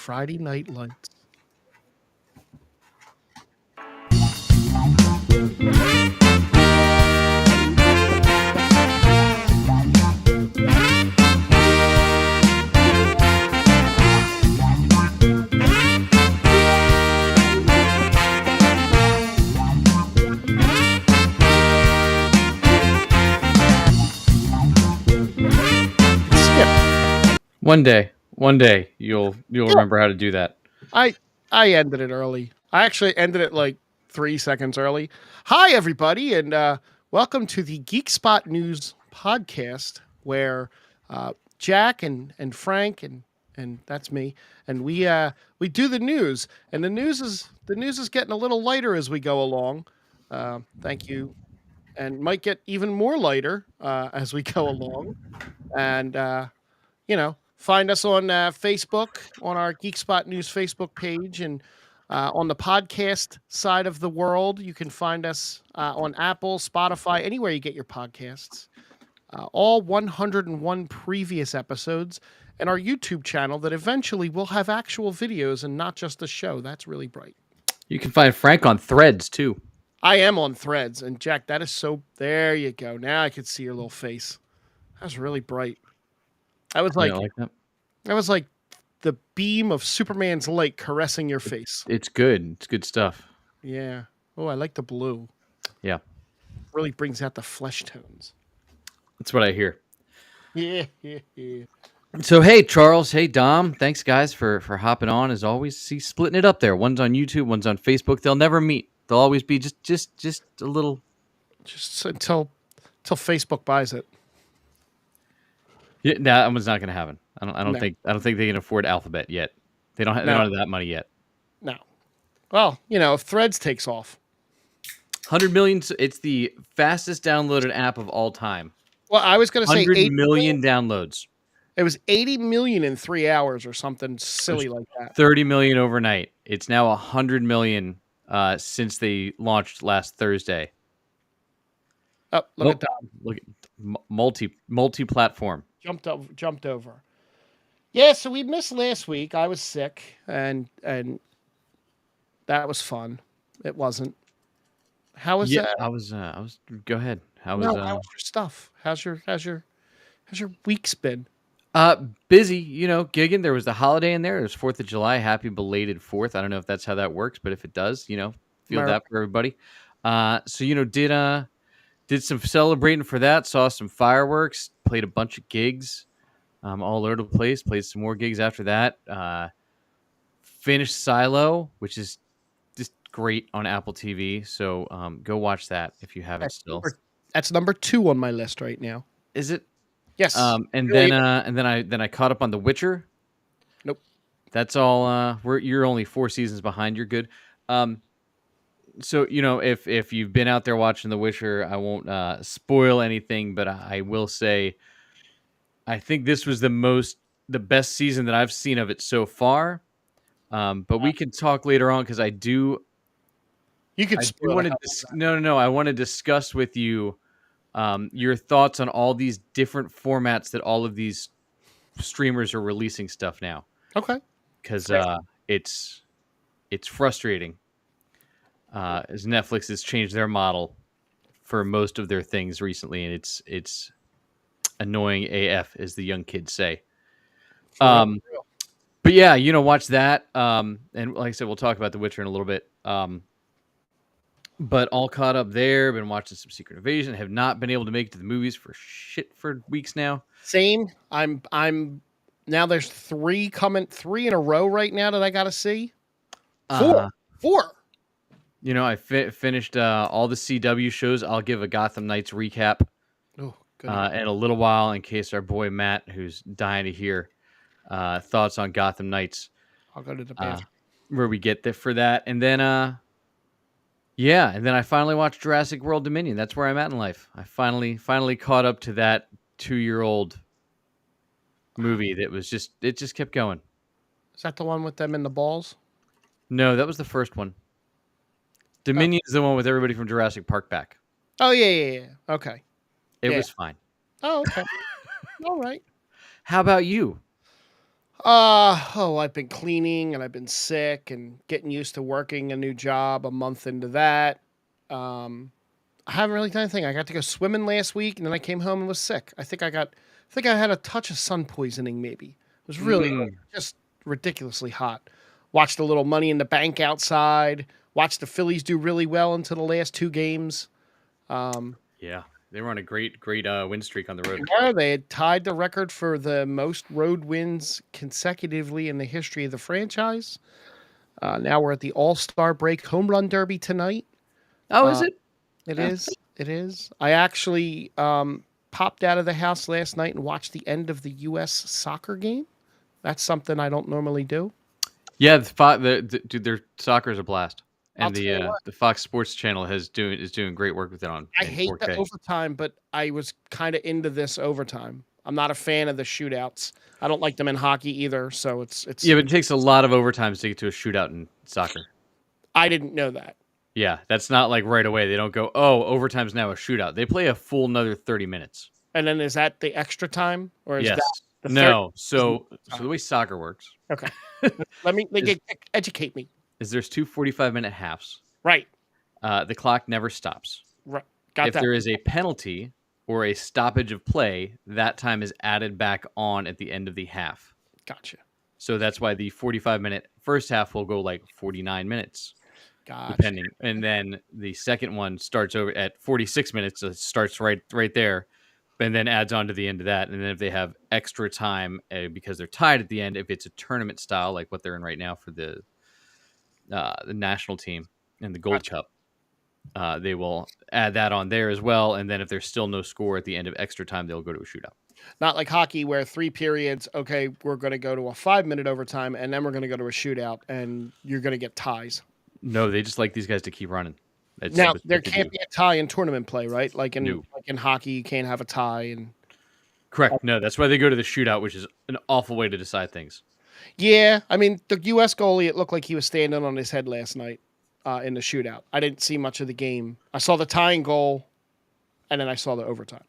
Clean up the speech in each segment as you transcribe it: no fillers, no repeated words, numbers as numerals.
Friday Night Lights. One day you'll remember how to do that. I ended it early. I actually ended it like 3 seconds early. Hi everybody, and welcome to the Geek Spot News podcast, where Jack and Frank and that's me, and we do the news, and the news is getting a little lighter as we go along. Thank you, and might get even more lighter as we go along, and find us on Facebook, on our Geek Spot News Facebook page, and on the podcast side of the world, you can find us on Apple, Spotify, anywhere you get your podcasts. All 101 previous episodes, and our YouTube channel that eventually will have actual videos and not just a show. That's really bright. You can find Frank on Threads too. I am on Threads, and Jack, that is so. There you go. Now I can see your little face. That's really bright. I was like that. That was like the beam of Superman's light caressing your face. It's good. It's good stuff. Yeah. Oh, I like the blue. Yeah. Really brings out the flesh tones. That's what I hear. Yeah. So, hey, Charles. Hey, Dom. Thanks, guys, for hopping on. As always, see, splitting it up there. One's on YouTube, one's on Facebook. They'll never meet. They'll always be just a little. Just until Facebook buys it. Yeah, that one's not going to happen. I don't think they can afford Alphabet yet. They don't have that money yet. No. Well, if Threads takes off. 100 million. It's the fastest downloaded app of all time. Well, I was going to say 100 million downloads. It was 80 million in 3 hours or something silly like that. 30 million overnight. It's now 100 million since they launched last Thursday. Oh, look at Dom. Look at multi-platform. Jumped over. Yeah, so we missed last week. I was sick, and that was fun. It wasn't. How was that? I was. Go ahead. How was your stuff? How's your week's been? Busy. Gigging. There was the holiday in there. It was 4th of July. Happy belated 4th. I don't know if that's how that works, but if it does, feel that for everybody. So did some celebrating for that. Saw some fireworks. Played a bunch of gigs. All over the place. Played some more gigs after that. Finished Silo, which is just great on Apple TV. So go watch that if you haven't still. That's number 2 on my list right now. Is it? Yes. And then I caught up on The Witcher. Nope. That's all. You're only 4 seasons behind. You're good. So if you've been out there watching The Witcher, I won't spoil anything, but I will say, I think this was the best season that I've seen of it so far. But we can talk later on because I do. You can spoil it. No. I want to discuss with you your thoughts on all these different formats that all of these streamers are releasing stuff now. Okay. Because it's frustrating. As Netflix has changed their model for most of their things recently, and it's annoying AF, as the young kids say. But yeah, watch that. And like I said, we'll talk about The Witcher in a little bit. But all caught up there. Been watching some Secret Invasion. Have not been able to make it to the movies for weeks now. Same. I'm now. There's 3 in a row right now that I got to see. 4. I finished all the CW shows. I'll give a Gotham Knights recap in a little while in case our boy Matt, who's dying to hear thoughts on Gotham Knights. I'll go to the bathroom. Where we get there for that. And then, and then I finally watched Jurassic World Dominion. That's where I'm at in life. I finally caught up to that 2-year-old movie that was it just kept going. Is that the one with them in the balls? No, that was the first one. Dominion is the one with everybody from Jurassic Park back. Oh, yeah. Okay. It was fine. Oh, okay. All right. How about you? I've been cleaning and I've been sick and getting used to working a new job a month into that. Um, I haven't really done anything. I got to go swimming last week and then I came home and was sick. I think I had a touch of sun poisoning maybe. It was really Mm. just ridiculously hot. Watched a little Money in the Bank outside. Watched the Phillies do really well into the last two games. Um, Yeah, they were on a great win streak on the road. yeah, they had tied the record for the most road wins consecutively in the history of the franchise. Now we're at the All-Star break home run derby tonight. Oh, is Uh, it? it Yeah. is. It is. I actually popped out of the house last night and watched the end of the U.S. soccer game. That's something I don't normally do. Yeah, dude, their soccer is a blast, I'll and tell you what. the Fox Sports channel is doing great work with it on I in hate the 4K. overtime, but I was kind of into this overtime. I'm not a fan of the shootouts. I don't like them in hockey either. So it's. Yeah, but it takes a lot of overtimes to get to a shootout in soccer. I didn't know that. Yeah, that's not like right away. They don't go, oh, overtime's now a shootout. They play a full another 30 minutes. And then is that the extra time, or is that Yes. the third? No. So the way soccer works Okay. Let me is educate me. there's two 45-minute halves. Right. The clock never stops. Right. Got If that. there is a penalty or a stoppage of play, that time is added back on at the end of the half. Gotcha. So that's why the 45-minute first half will go like 49 minutes, Gotcha. depending. And then the second one starts over at 46 minutes. So it starts right there, and then adds on to the end of that. And then if they have extra time because they're tied at the end, if it's a tournament style like what they're in right now for the national team and the Gold Gotcha. Cup, they will add that on there as well. And then if there's still no score at the end of extra time, they'll go to a shootout. Not like hockey where 3 periods. Okay, we're going to go to a 5 minute overtime, and then we're going to go to a shootout, and you're going to get ties. No, they just like these guys to keep running. That's Now what there they can't do. be a tie in tournament play, right? No. Like in hockey, you can't have a tie. And Correct. No, that's why they go to the shootout, which is an awful way to decide things. yeah, I mean the U.S. goalie, it looked like he was standing on his head last night in the shootout. I didn't see much of the game. I saw the tying goal, and then I saw the overtime.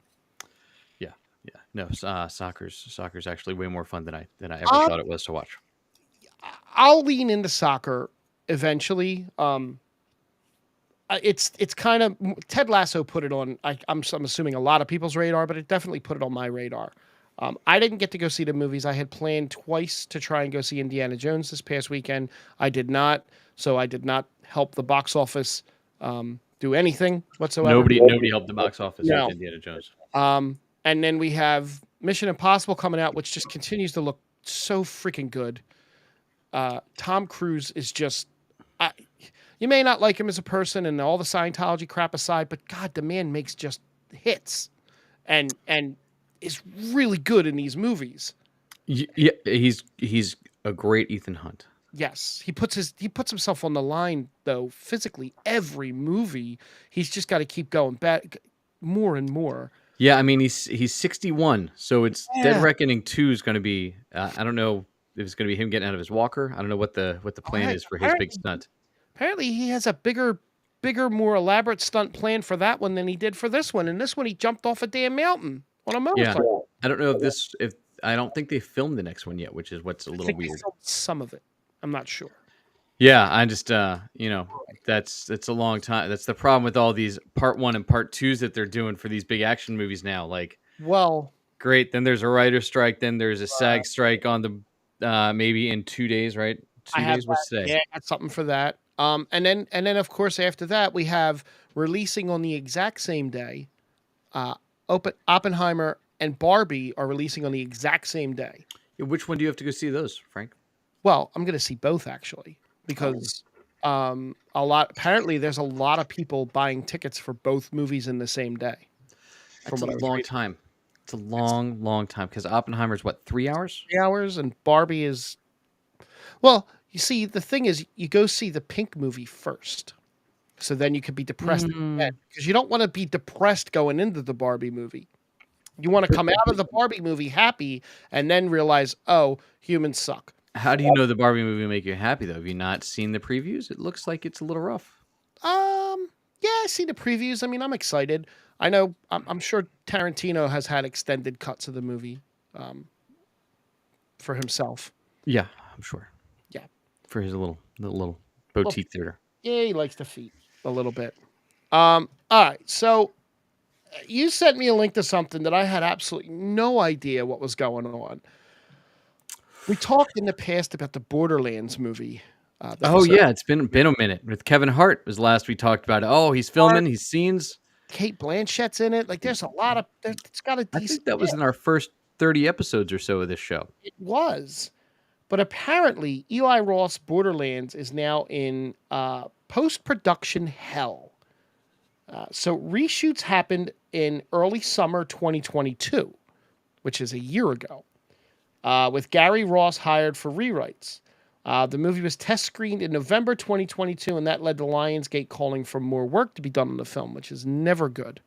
Yeah, yeah. No, soccer's actually way more fun than I ever Um, thought it was to watch. I'll lean into soccer eventually. It's kind of Ted Lasso put it on. I'm assuming a lot of people's radar, but it definitely put it on my radar. I didn't get to go see the movies. I had planned twice to try and go see Indiana Jones this past weekend. I did not, so I did not help the box office do anything whatsoever. Nobody helped the box office with No. Indiana Jones. And then we have Mission Impossible coming out, which just continues to look so freaking good. Tom Cruise is just. I, you may not like him as a person and all the Scientology crap aside, but God, the man makes just hits, and is really good in these movies. Yeah, he's a great Ethan Hunt. Yes, he puts himself on the line though physically every movie. He's just got to keep going back more and more. Yeah, I mean he's 61, so it's Dead Yeah, Reckoning 2 is going to be. I don't know if it's going to be him getting out of his walker. I don't know what the plan is for his big stunt. apparently he has a bigger, more elaborate stunt plan for that one than he did for this one. And this one, he jumped off a damn mountain on a Yeah, motorcycle. I don't know if I don't think they filmed the next one yet, which is what's a I little think they weird. filmed some of it. I'm not sure. Yeah, I just that's a long time. That's the problem with all these part 1 and part 2s that they're doing for these big action movies now. Like, Well, great, then there's a writer strike, then there's a SAG strike on the maybe in 2 days, right? I 2 have days. that. What's today? Yeah, I got something for that. And then of course after that we have releasing on the exact same day. Uh, Oppenheimer and Barbie are releasing on the exact same day. Yeah, which one do you have to go see those, Frank? Well, I'm going to see both actually Oh, because a lot apparently there's a lot of people buying tickets for both movies in the same day. that's From a what I was long reading, time. It's a it's long time because Oppenheimer's what, 3 hours? 3 hours, and Barbie is well. You see, the thing is, you go see the Pink movie first, so then you could be depressed Mm, because you don't want to be depressed going into the Barbie movie. You want to come out of the Barbie movie happy and then realize, oh, humans suck. how do you know the Barbie movie will make you happy though? Have you not seen the previews? It looks like it's a little rough. Yeah, I see the previews. I mean, I'm excited. I know. I'm sure Tarantino has had extended cuts of the movie um, for himself. Yeah, I'm sure. Yeah. For his little Well, boutique theater. yeah, he likes the feet a little bit. All right. So you sent me a link to something that I had absolutely no idea what was going on. We talked in the past about the Borderlands movie. That Oh was yeah, it's been a minute. With Kevin Hart was last we talked about it. Oh, he's filming, he's scenes. Kate Blanchett's in it. Like, there's a lot of. It's got a I decent. think that was in our first 30 episodes or so of this show. It was, but apparently Eli Roth's Borderlands is now in post-production hell. So reshoots happened in early summer 2022, which is a year ago, with Gary Ross hired for rewrites. The movie was test screened in November 2022, and that led to Lionsgate calling for more work to be done on the film, which is never good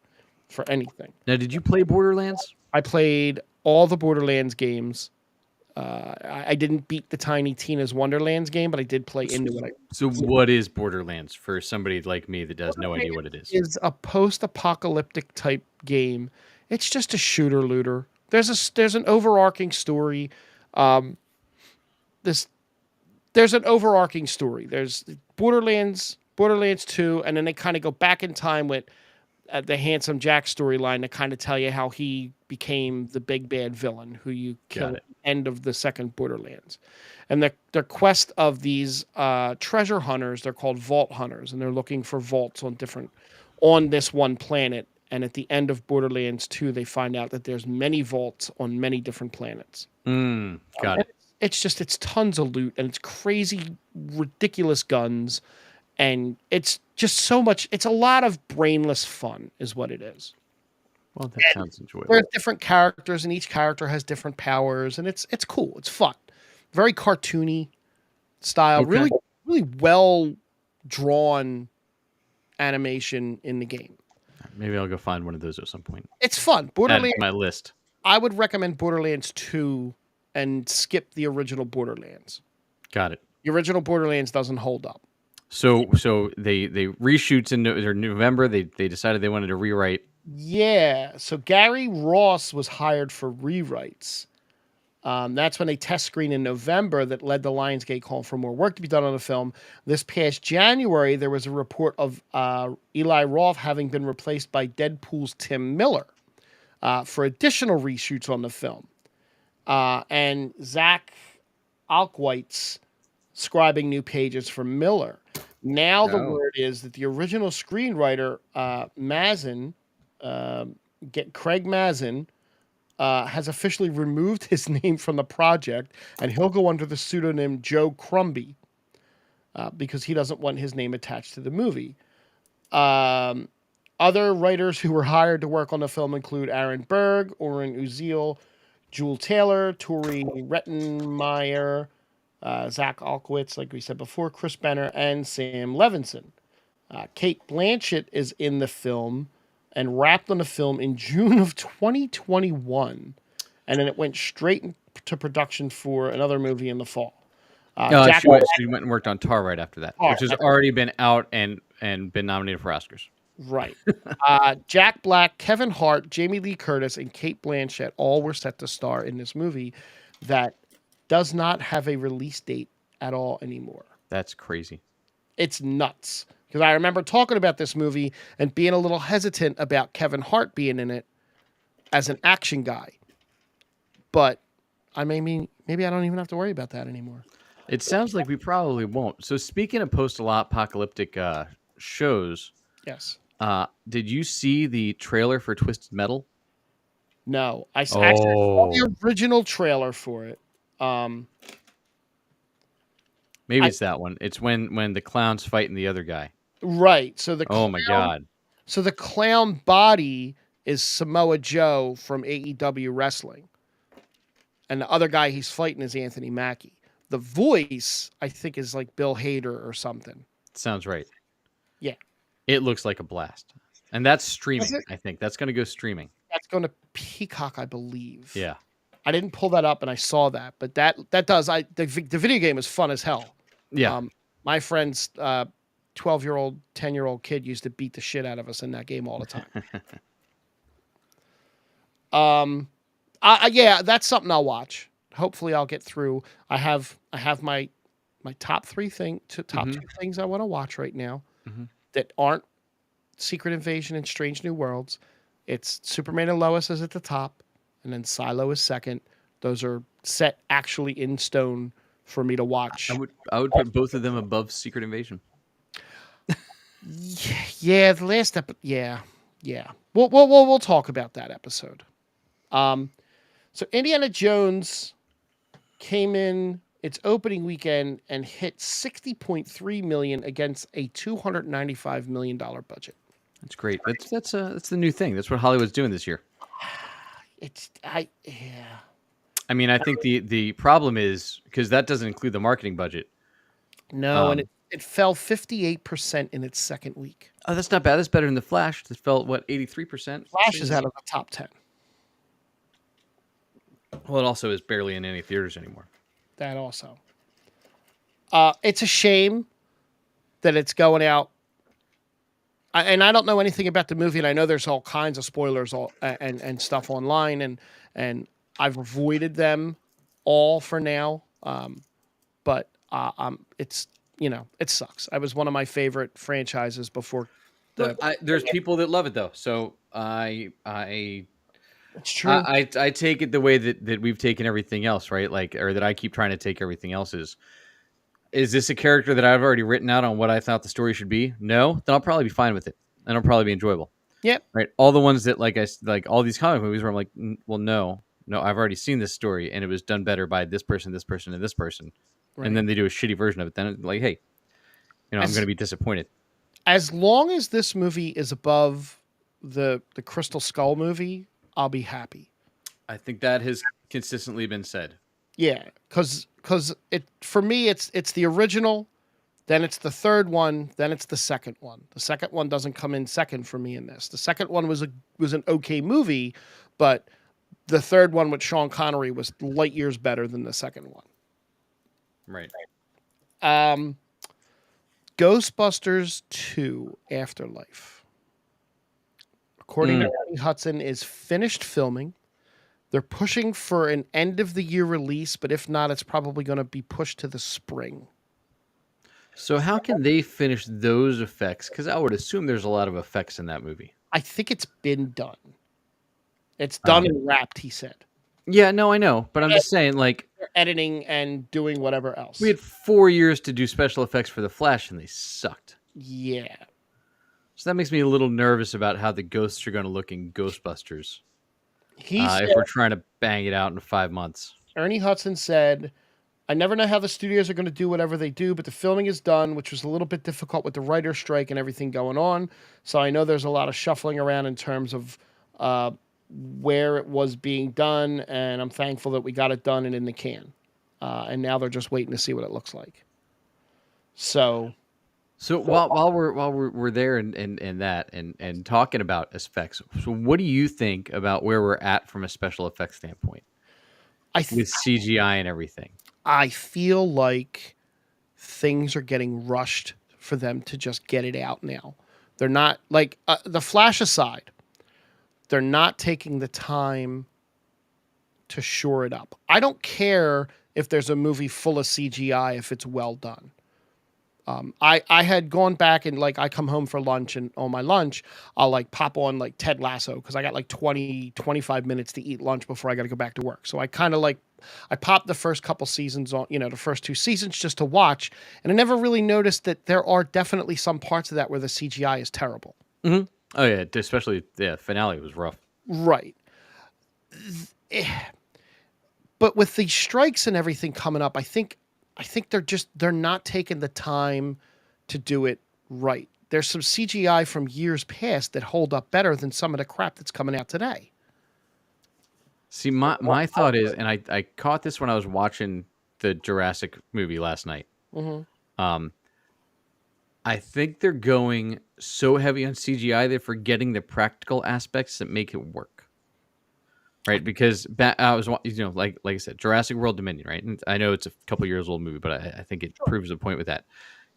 for anything. Now, did you play Borderlands? I played all the Borderlands games. I didn't beat the Tiny Tina's Wonderlands game, but I did play into it. So what is Borderlands for somebody like me that has no idea what it is? It's a post-apocalyptic type game. It's just a shooter looter. There's an overarching story. There's an overarching story. There's Borderlands 2, and then they kind of go back in time with the Handsome Jack storyline to kind of tell you how he became the big bad villain who you kill at the end of the second Borderlands. And the quest of these treasure hunters, they're called vault hunters, and they're looking for vaults on this one planet. And at the end of Borderlands 2, they find out that there's many vaults on many different planets. Got it. It's tons of loot, and it's crazy, ridiculous guns. And it's just so much. It's a lot of brainless fun, is what it is. Well, that sounds enjoyable. There's different characters, and each character has different powers, and it's cool. It's fun, very cartoony style. Okay. Really, really well drawn animation in the game. Maybe I'll go find one of those at some point. It's fun. Add Borderlands. it to my list. I would recommend Borderlands 2 and skip the original Borderlands. Got it. The original Borderlands doesn't hold up. So they reshoots in November. They decided they wanted to rewrite. Yeah. So Gary Ross was hired for rewrites. That's when they test screened in November that led to Lionsgate calling for more work to be done on the film. This past January, there was a report of Eli Roth having been replaced by Deadpool's Tim Miller for additional reshoots on the film. And Zach Alkweitz scribing new pages for Miller. Now the word is that the original screenwriter, Craig Mazin, has officially removed his name from the project, and he'll go under the pseudonym Joe Crumby because he doesn't want his name attached to the movie. Other writers who were hired to work on the film include Aaron Berg, Oren Uziel, Jewel Taylor, Tori Rettenmeyer, Zach Alkowitz, like we said before, Chris Benner, and Sam Levinson. Kate Blanchett is in the film and wrapped on the film in June of 2021. And then it went straight into production for another movie in the fall. She went and worked on Tar right after that, which has already been out and been nominated for Oscars. Right. Jack Black, Kevin Hart, Jamie Lee Curtis, and Kate Blanchett all were set to star in this movie that does not have a release date at all anymore. That's crazy. It's nuts. Because I remember talking about this movie and being a little hesitant about Kevin Hart being in it as an action guy. But maybe I don't even have to worry about that anymore. It sounds like we probably won't. So speaking of post-apocalyptic shows, yes. Did you see the trailer for Twisted Metal? No, I actually saw the original trailer for it. Maybe it's that one. It's when the clown's fighting the other guy. Right. So my God. So the clown body is Samoa Joe from AEW Wrestling. And the other guy he's fighting is Anthony Mackie. The voice, I think, is like Bill Hader or something. Sounds right. Yeah. It looks like a blast. And that's streaming, I think. That's going to go streaming. That's going to Peacock, I believe. Yeah. I didn't pull that up and I saw that. But that does. The video game is fun as hell. Yeah. My friend's 12-year-old, 10-year-old kid used to beat the shit out of us in that game all the time. Yeah, that's something I'll watch. hopefully I'll get through. I have my top Mm-hmm. two things I want to watch right now Mm-hmm. that aren't Secret Invasion and Strange New Worlds. It's Superman and Lois is at the top, and then Silo is second. Those are set actually in stone for me to I watch. would I would put both of them above Secret Invasion. Yeah, the last episode. Yeah, yeah. We'll talk about that episode. Um, so Indiana Jones came in its opening weekend and hit 60.3 million against a $295 million budget. That's great. That's the new thing. That's what Hollywood's doing this year. Yeah. I mean, I think the problem is because that doesn't include the marketing budget. No, and Um, it fell 58% in its second week. oh, that's not bad. That's better than the Flash. That felt what 83%. Flash is out of the top 10. Well, it also is barely in any theaters anymore. That also. It's a shame that it's going out. And I don't know anything about the movie, and I know there's all kinds of spoilers and stuff online, and I've avoided them all for now. But it's it sucks. I was one of my favorite franchises before. Look, there's people that love it though, so It's true. I take it the way that we've taken everything else, right? Like, or that I keep trying to take everything else is this a character that I've already written out on what I thought the story should be? No, then I'll probably be fine with it, and it'll probably be enjoyable. Yep. Right? All the ones that like all these comic movies where I'm like, well, no, I've already seen this story, and it was done better by this person, this person, and this person, Right. and then they do a shitty version of it. Then like, hey, I'm going to be disappointed. As long as this movie is above the Crystal Skull movie, I'll be happy. I think that has consistently been said. Yeah, because it for me it's the original, then it's the third one, then it's the second one. The second one doesn't come in second for me in this. The second one was an okay movie, but the third one with Sean Connery was light years better than the second one. Right. Ghostbusters 2 Afterlife, according to Ernie Hudson, is finished filming. They're pushing for an end of the year release, but if not, it's probably going to be pushed to the spring. So how can they finish those effects? Because I would assume there's a lot of effects in that movie. I think it's been done. It's done and wrapped, he said. Yeah, no, I know, but I'm just saying, like, they're editing and doing whatever else. We had 4 years to do special effects for the Flash, and they sucked. Yeah. So that makes me a little nervous about how the ghosts are going to look in Ghostbusters. Said, if we're trying to bang it out in 5 months. Ernie Hudson said, I never know how the studios are going to do whatever they do, but the filming is done, which was a little bit difficult with the writer's strike and everything going on. So I know there's a lot of shuffling around in terms of where it was being done, and I'm thankful that we got it done and in the can. And now they're just waiting to see what it looks like. So while we're there and talking about effects, so what do you think about where we're at from a special effects standpoint with CGI and everything? I feel like things are getting rushed for them to just get it out now. They're not like the Flash aside. They're not taking the time to shore it up. I don't care if there's a movie full of CGI if it's well done. I had gone back and like I come home for lunch and on my lunch I'll like pop on like Ted Lasso because I got like 25 minutes to eat lunch before I got to go back to work. So I kind of like I popped the first couple seasons on, the first 2 seasons just to watch, and I never really noticed that there are definitely some parts of that where the CGI is terrible. Mm-hmm. Oh yeah, especially finale was rough. Right. But with the strikes and everything coming up, I think they're not taking the time to do it right. There's some CGI from years past that hold up better than some of the crap that's coming out today. See, my thought is, and I caught this when I was watching the Jurassic movie last night. Mm-hmm. I think they're going so heavy on CGI they're forgetting the practical aspects that make it work. Right, because I was, like I said, Jurassic World Dominion, right? And I know it's a couple years old movie, but I think it proves the point with that.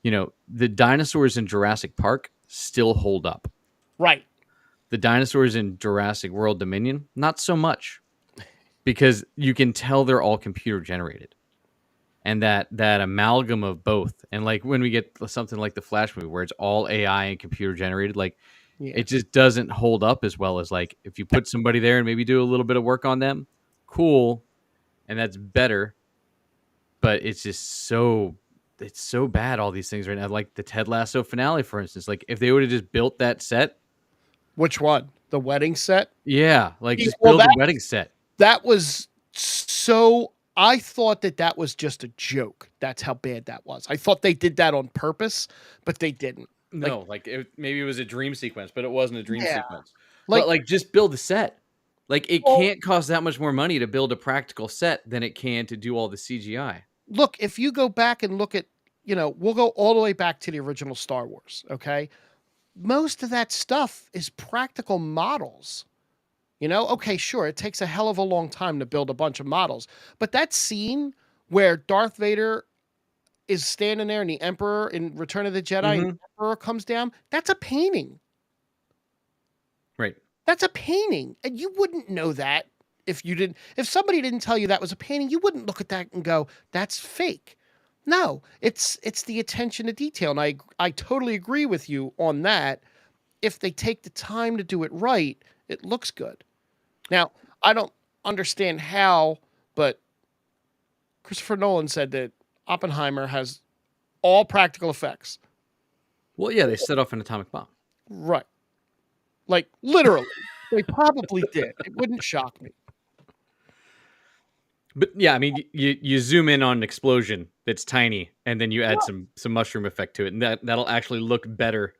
The dinosaurs in Jurassic Park still hold up. Right. The dinosaurs in Jurassic World Dominion, not so much. because you can tell they're all computer generated. And that amalgam of both, and like when we get something like the Flash movie where it's all AI and computer generated, like Yeah. it just doesn't hold up as well as like if you put somebody there and maybe do a little bit of work on them, cool, and that's better. But it's so bad, all these things right now. Like the Ted Lasso finale, for instance. Like if they would have just built that set, Which one? The wedding set? yeah, like Yeah, just well, build a wedding set. that was so. I thought that was just a joke. That's how bad that was. I thought they did that on purpose, but they didn't. No, like maybe it was a dream sequence, but it wasn't a dream Yeah, sequence. But like, like just build a set. Like it well, can't cost that much more money to build a practical set than it can to do all the CGI. look, if you go back and look at, we'll go all the way back to the original Star Wars. Okay, most of that stuff is practical models. Okay, sure, it takes a hell of a long time to build a bunch of models, but that scene where Darth Vader is standing there and the Emperor in Return of the Jedi and the Emperor comes down, that's a painting. Right. That's a painting. And you wouldn't know that if somebody didn't tell you that was a painting, you wouldn't look at that and go, that's fake. No, it's the attention to detail. And I totally agree with you on that. If they take the time to do it right, it looks good. Now, I don't understand how, but Christopher Nolan said that Oppenheimer has all practical effects. Well, yeah, they set off an atomic bomb. Right. Like, literally. They probably did. It wouldn't shock me. But yeah, I mean, you zoom in on an explosion that's tiny, and then you add some mushroom effect to it, and that'll actually look better.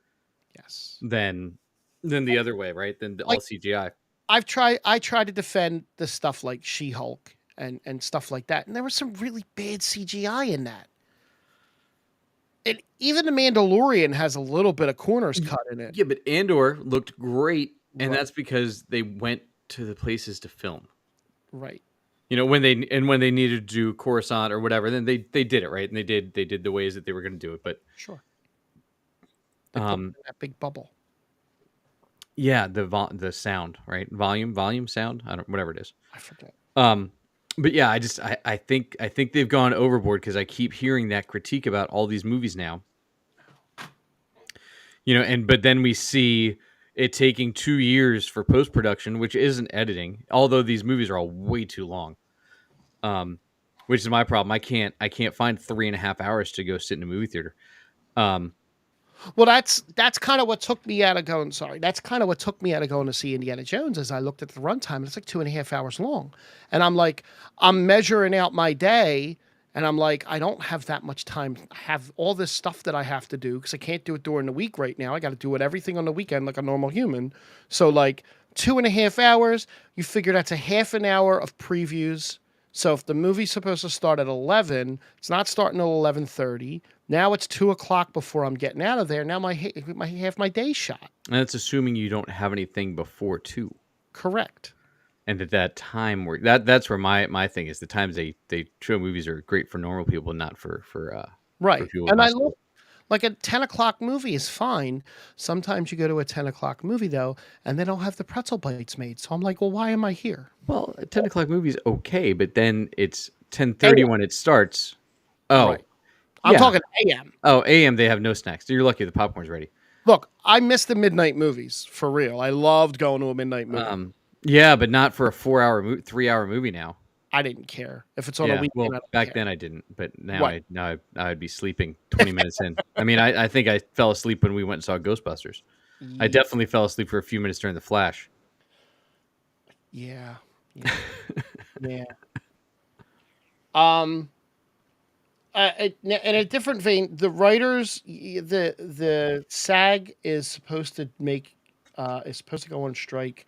Yes. Than the other way, right? Than all CGI. I tried to defend the stuff like She-Hulk and stuff like that, and there was some really bad CGI in that. And even the Mandalorian has a little bit of corners cut in it. Yeah, but Andor looked great, and Right. that's because they went to the places to film. Right. When they needed to do Coruscant or whatever, then they did it, right? And they did the ways that they were going to do it. But Sure. They put it in that big bubble. Yeah, the sound, right? Volume, sound, whatever it is. I forget. But yeah, I think they've gone overboard because I keep hearing that critique about all these movies now. But then we see it taking 2 years for post-production, which isn't editing, although these movies are all way too long. Which is my problem. I can't find 3.5 hours to go sit in a movie theater. Well, that's kind of what took me out of going. Sorry, that's kind of what took me out of going to see Indiana Jones. As I looked at the runtime, it's like 2.5 hours long, and I'm like, I'm measuring out my day, and I'm like, I don't have that much time. I have all this stuff that I have to do because I can't do it during the week right now. I got to do everything on the weekend like a normal human. So like 2.5 hours, you figure that's a half an hour of previews. So if the movie's supposed to start at 11, it's not starting till 11:30. Now it's 2:00 before I'm getting out of there. Now my half my day shot. And that's assuming you don't have anything before 2. Correct. And that time work. That's where my thing is. The times they show movies are great for normal people, not for right. For people And I muscle. look like a 10:00 movie is fine. Sometimes you go to a 10:00 movie though, and they don't have the pretzel bites made. So I'm like, well, why am I here? Well, a 10:00 movie is okay, but then it's 10:30 when it starts. Oh, Right. I'm yeah. talking AM. Oh, AM they have no snacks. So you're lucky the popcorn's ready. Look, I miss the midnight movies for real. I loved going to a midnight movie. Yeah, but not for a 3-hour movie now. I didn't care if it's on a Yeah, weekend. well, back then I didn't, but now Right. I'd be sleeping 20 minutes in. I mean, I think I fell asleep when we went and saw Ghostbusters. I definitely fell asleep for a few minutes during The Flash. Yeah. Yeah. In a different vein, the writers, the SAG is supposed to go on strike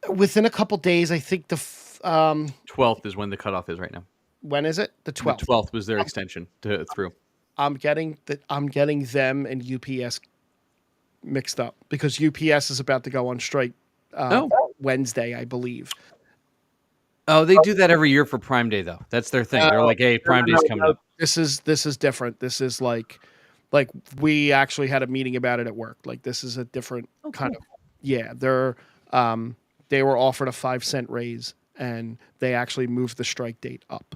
within a couple days. I think 12th is when the cutoff is right now. When is it? The 12th. The 12th was their extension through. I'm getting them and UPS mixed up because UPS is about to go on strike Wednesday, I believe. Oh, they do that every year for Prime Day, though. That's their thing. They're like, "Hey, Prime Day's coming up." This is different. This is like we actually had a meeting about it at work. Like this is a different kind of. Yeah, they're they were offered a 5 cent raise, and they actually moved the strike date up.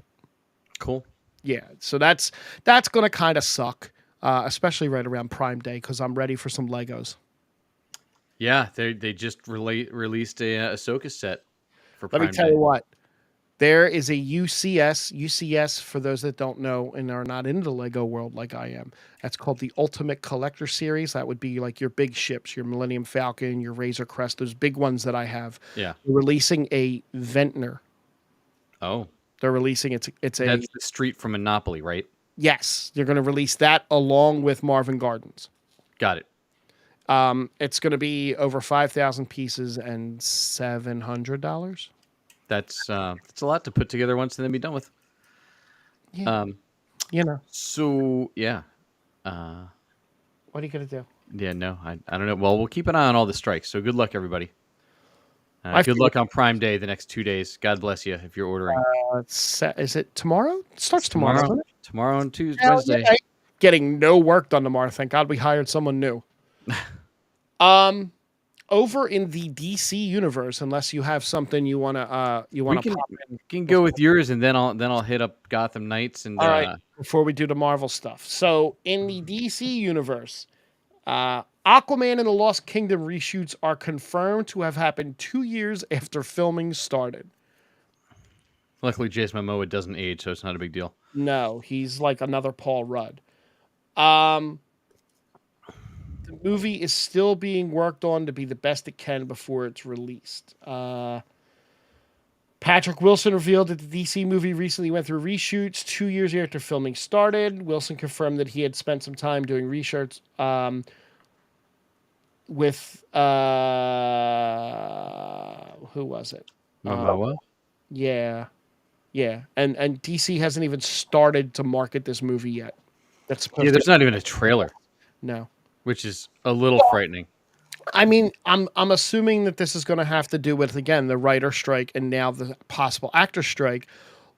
Cool. Yeah, so that's going to kind of suck, especially right around Prime Day, because I'm ready for some Legos. Yeah, they just released a Ahsoka set for Let me Prime tell Day. you what. There is a UCS, for those that don't know and are not into the Lego world like I am. That's called the Ultimate Collector Series. That would be like your big ships, your Millennium Falcon, your Razor Crest, those big ones that I have. Yeah. They're releasing a Ventnor. Oh, They're releasing it's a that's the street from Monopoly, right? yes. They're going to release that along with Marvin Gardens. Got it. It's going to be over 5,000 pieces and $700. That's a lot to put together once and then be done with. Yeah, Um, you know so yeah, what are you going to do? yeah, no, I don't know. Well, we'll keep an eye on all the strikes. So good luck, everybody. I Good feel luck on Prime Day the next 2 days. God bless you if you're ordering. is it tomorrow? It starts It's tomorrow, doesn't it? Tomorrow and Tuesday, Hell Wednesday. yeah. Getting no work done tomorrow. Thank God we hired someone new. Over in the DC universe, unless you have something you wanna pop in. Can go with yours, and then I'll hit up Gotham Knights and All right, before we do the Marvel stuff. So in the DC universe, Aquaman and the Lost Kingdom reshoots are confirmed to have happened 2 years after filming started. luckily Jason Momoa doesn't age, so it's not a big deal. No, he's like another Paul Rudd. The movie is still being worked on to be the best it can before it's released. Patrick Wilson revealed that the DC movie recently went through reshoots 2 years after filming started. Wilson confirmed that he had spent some time doing research with who was it? Momoa? Yeah, and DC hasn't even started to market this movie yet. That's supposed Yeah, to there's not even a trailer, no. which is a little frightening. I mean, I'm assuming that this is going to have to do with again the writer strike and now the possible actor strike.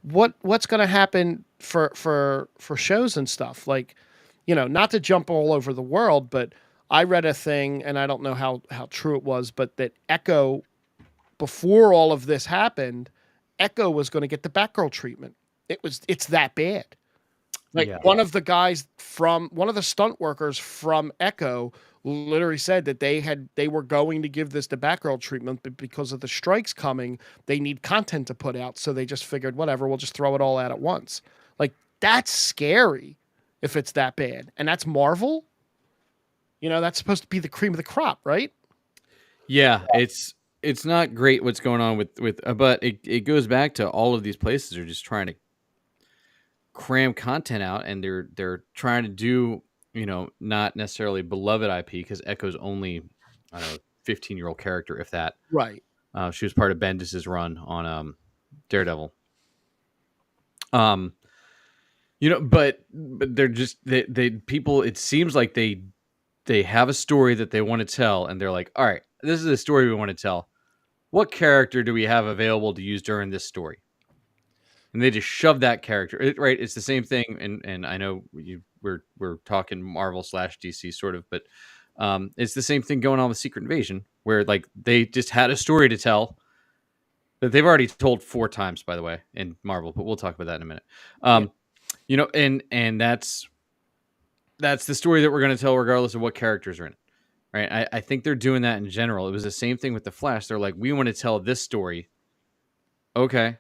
What's going to happen for shows and stuff? Like, not to jump all over the world, but I read a thing, and I don't know how true it was, but that Echo, before all of this happened, Echo was going to get the Batgirl treatment. It's that bad. Like Yeah. one of the stunt workers from Echo literally said that they were going to give this the Batgirl treatment, but because of the strikes coming, they need content to put out, so they just figured whatever, we'll just throw it all out at once. Like that's scary if it's that bad, and that's Marvel. That's supposed to be the cream of the crop, right? Yeah, it's not great what's going on with but it goes back to all of these places are just trying to cram content out, and they're trying to do not necessarily beloved IP because Echo's only I don't know 15-year-old character if that. Right. She was part of Bendis's run on Daredevil. But they're just they people. It seems like they have a story that they want to tell, and they're like, all right, this is a story we want to tell. What character do we have available to use during this story? And they just shove that character, right? It's the same thing, and I know we're talking Marvel / DC sort of, but it's the same thing going on with Secret Invasion, where like they just had a story to tell that they've already told 4 times, by the way, in Marvel, but we'll talk about that in a minute. And that's the story that we're going to tell regardless of what characters are in it, right? I think they're doing that in general. It was the same thing with the Flash. They're like, we want to tell this story. Okay.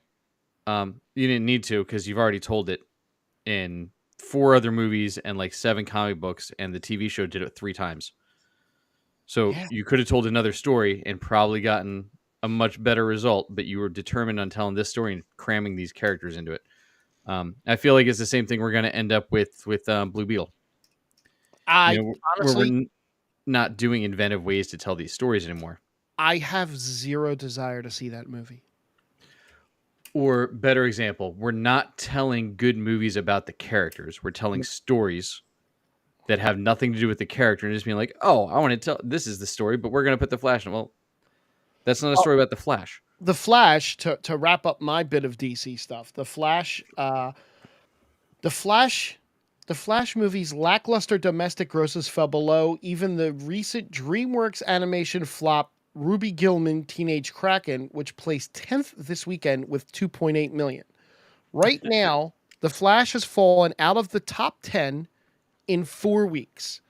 You didn't need to because you've already told it in 4 other movies and like 7 comic books, and the TV show did it 3 times. So you could have told another story and probably gotten a much better result, but you were determined on telling this story and cramming these characters into it. I feel like it's the same thing we're going to end up with Blue Beetle. Honestly, where we're not doing inventive ways to tell these stories anymore. I have zero desire to see that movie. Or better example, we're not telling good movies about the characters. We're telling stories that have nothing to do with the character and just being like, oh, I want to tell this is the story, but we're going to put the Flash in. Well, that's not a story about the Flash. The Flash, to wrap up my bit of DC stuff, the Flash movie's lackluster domestic grosses fell below even the recent DreamWorks animation flop Ruby Gillman Teenage Kraken, which placed 10th this weekend with 2.8 million. Right now, The Flash has fallen out of the top 10 in 4 weeks.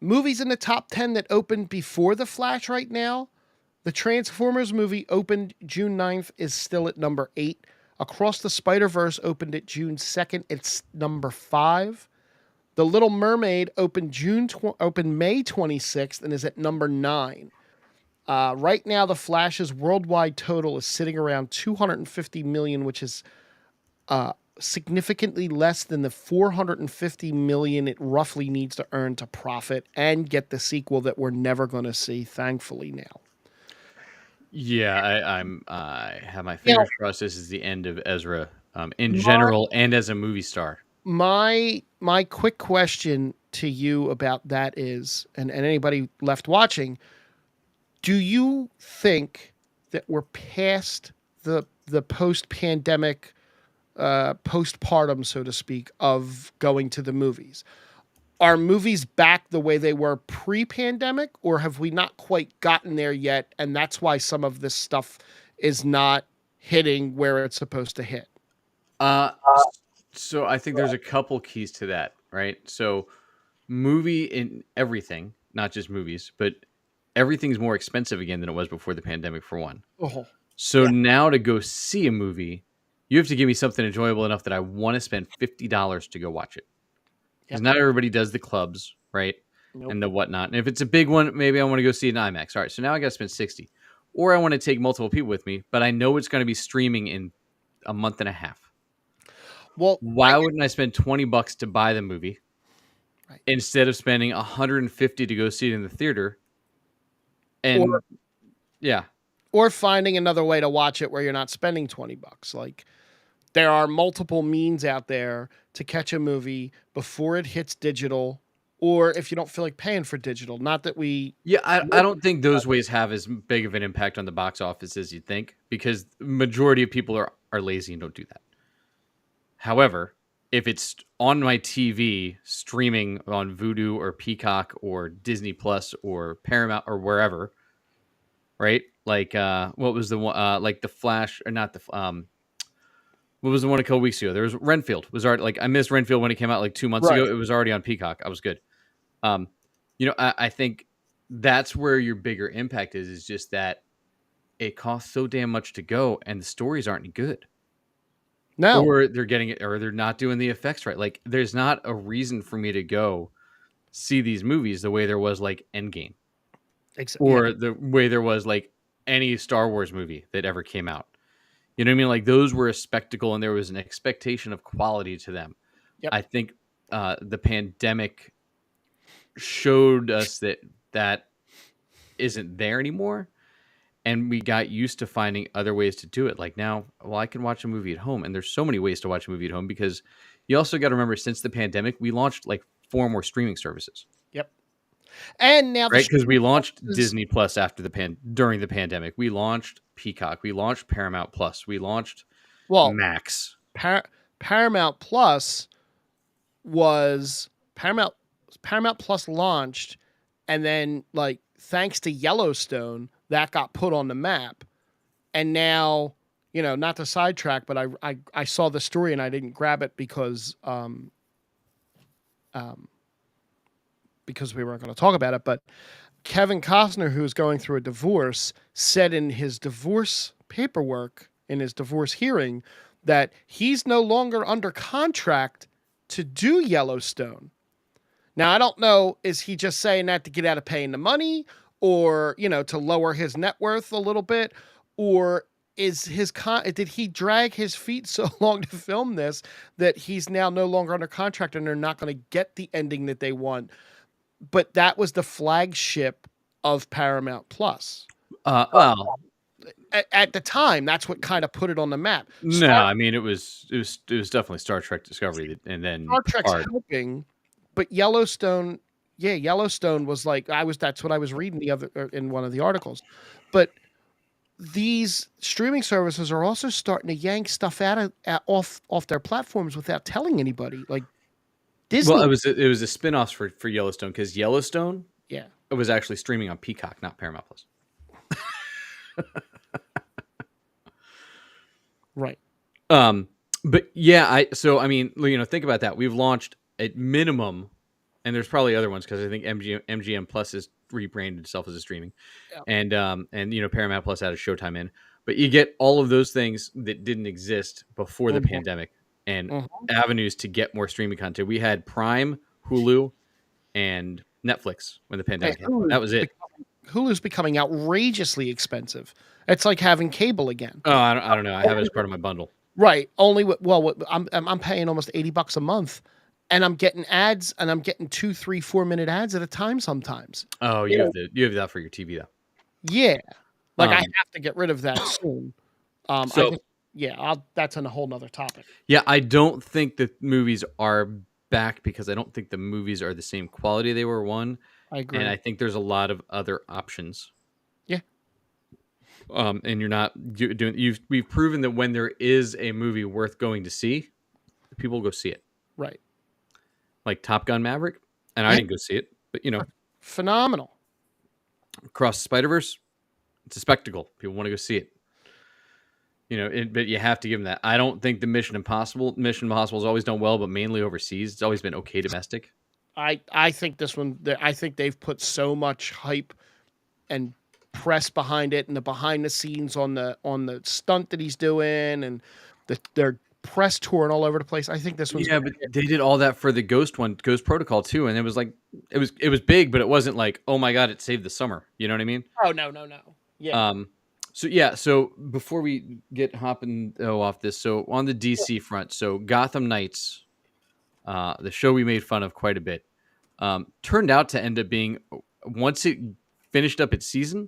Movies in the top 10 that opened before The Flash right now, the Transformers movie opened June 9th, is still at number 8. Across the Spider-Verse opened at June 2nd, it's number 5. The Little Mermaid opened May 26th and is at number 9. Right now, The Flash's worldwide total is sitting around 250 million, which is significantly less than the 450 million it roughly needs to earn to profit and get the sequel that we're never going to see, thankfully now. Yeah, I have my Now, fingers crossed. This is the end of Ezra, in general, and as a movie star. my quick question to you about that is, and anybody left watching, do you think that we're past the post-pandemic, postpartum, so to speak, of going to the movies? Are movies back the way they were pre-pandemic, or have we not quite gotten there yet, and that's why some of this stuff is not hitting where it's supposed to hit? Uh, so I think there's a couple keys to that, right? So movie in everything, not just movies, but everything's more expensive again than it was before the pandemic, for one. Oh, So yeah, now to go see a movie, you have to give me something enjoyable enough that I want to spend $50 to go watch it. Because yep, not everybody does the clubs, right? nope, And the whatnot. And if it's a big one, maybe I want to go see it in IMAX. All right, so now I got to spend 60. Or I want to take multiple people with me, but I know it's going to be streaming in a month and a half. well, Why wouldn't I spend $20 to buy the movie right. instead of spending 150 to go see it in the theater? or And yeah, or finding another way to watch it where you're not spending $20. Like, there are multiple means out there to catch a movie before it hits digital, or if you don't feel like paying for digital. Not that we yeah, I don't think those ways have as big of an impact on the box office as you think, because the majority of people are lazy and don't do that. However, if it's on my TV streaming on Vudu or Peacock or Disney Plus or Paramount or wherever, right? Like what was the one like the Flash, or not the what was the one a couple weeks ago? There was Renfield was already, like, I missed Renfield when it came out like 2 months ago. right. It was already on Peacock. I was good. Um, I think that's where your bigger impact is just that it costs so damn much to go and the stories aren't good. No, Or they're getting it, or they're not doing the effects right. Like, there's not a reason for me to go see these movies the way there was like Endgame, yeah, or the way there was like any Star Wars movie that ever came out. You know what I mean? Like, those were a spectacle and there was an expectation of quality to them. yep. I think the pandemic showed us that that isn't there anymore. And we got used to finding other ways to do it. Like, now, well, I can watch a movie at home, and there's so many ways to watch a movie at home, because you also got to remember, since the pandemic, we launched like 4 more streaming services, Yep. And now the right? Because we streaming launched services, Disney Plus during the pandemic. We launched Peacock. We launched Paramount Plus. We launched well, Max. Paramount Plus was Paramount Plus launched, and then, like, thanks to Yellowstone, that got put on the map. And now, not to sidetrack, but I saw the story and I didn't grab it because we weren't going to talk about it. But Kevin Costner, who's going through a divorce, said in his divorce paperwork, in his divorce hearing, that he's no longer under contract to do Yellowstone. Now, I don't know, is he just saying that to get out of paying the money, or, to lower his net worth a little bit, or is did he drag his feet so long to film this that he's now no longer under contract and they're not going to get the ending that they want? But that was the flagship of Paramount Plus. Well, At the time, that's what kind of put it on the map. no, I mean, it was definitely Star Trek Discovery, and then Star Trek's Picard. helping, but Yellowstone, yeah, Yellowstone was like, that's what I was reading in one of the articles. But these streaming services are also starting to yank stuff off their platforms without telling anybody. Like Well, Disney, it was a spin-offs for Yellowstone, because Yellowstone yeah, was actually streaming on Peacock, not Paramount Plus. Right. But yeah, I mean, think about that. We've launched at minimum, and there's probably other ones because I think MGM Plus has rebranded itself as a streaming, Yeah. and Paramount Plus added Showtime in. But you get all of those things that didn't exist before the pandemic, and avenues to get more streaming content. We had Prime, Hulu, and Netflix when the pandemic hit. That was it. Hulu's becoming outrageously expensive. It's like having cable again. Oh, I don't know. I have it as part of my bundle. Right. Only I'm paying almost $80 a month, and I'm getting ads, and I'm getting 2, 3, 4 minute ads at a time sometimes. Oh, you have that for your TV though. Yeah. Like I have to get rid of that soon. That's on a whole nother topic. Yeah, I don't think the movies are back because I don't think the movies are the same quality they were. I agree. And I think there's a lot of other options. Yeah. And you're not doing. We've proven that when there is a movie worth going to see, people will go see it. Right. Like Top Gun Maverick, and I didn't go see it, but phenomenal. Across the Spider-Verse, it's a spectacle. People want to go see it. But you have to give them that. I don't think the Mission Impossible has always done well, but mainly overseas. It's always been okay domestic. I think this one. I think they've put so much hype and press behind it, and the behind the scenes on the stunt that he's doing, and their press touring all over the place. I think this one's but they did all that for the Ghost Protocol too, and it was like it was big, but it wasn't like, oh my god, it saved the summer. You know what I mean? Oh no. Yeah. So before we get hopping off this, so on the DC front, so Gotham Knights, the show we made fun of quite a bit, turned out to end up being, once it finished up its season,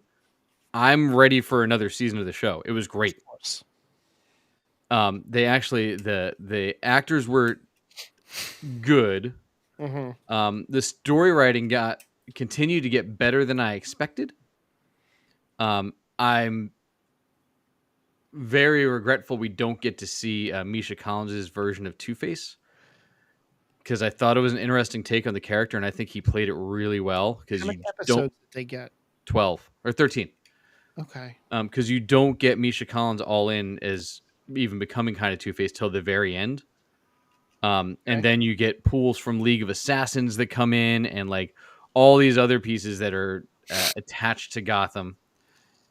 I'm ready for another season of the show. It was great. Of course. They actually the actors were good. Mm-hmm. The story writing continued to get better than I expected. I'm very regretful we don't get to see Misha Collins' version of Two-Face, because I thought it was an interesting take on the character, and I think he played it really well. Because how many episodes did they get? 12 or 13. Okay. Because you don't get Misha Collins all in as even becoming kind of Two-Face till the very end. And then you get pools from League of Assassins that come in, and like all these other pieces that are attached to Gotham,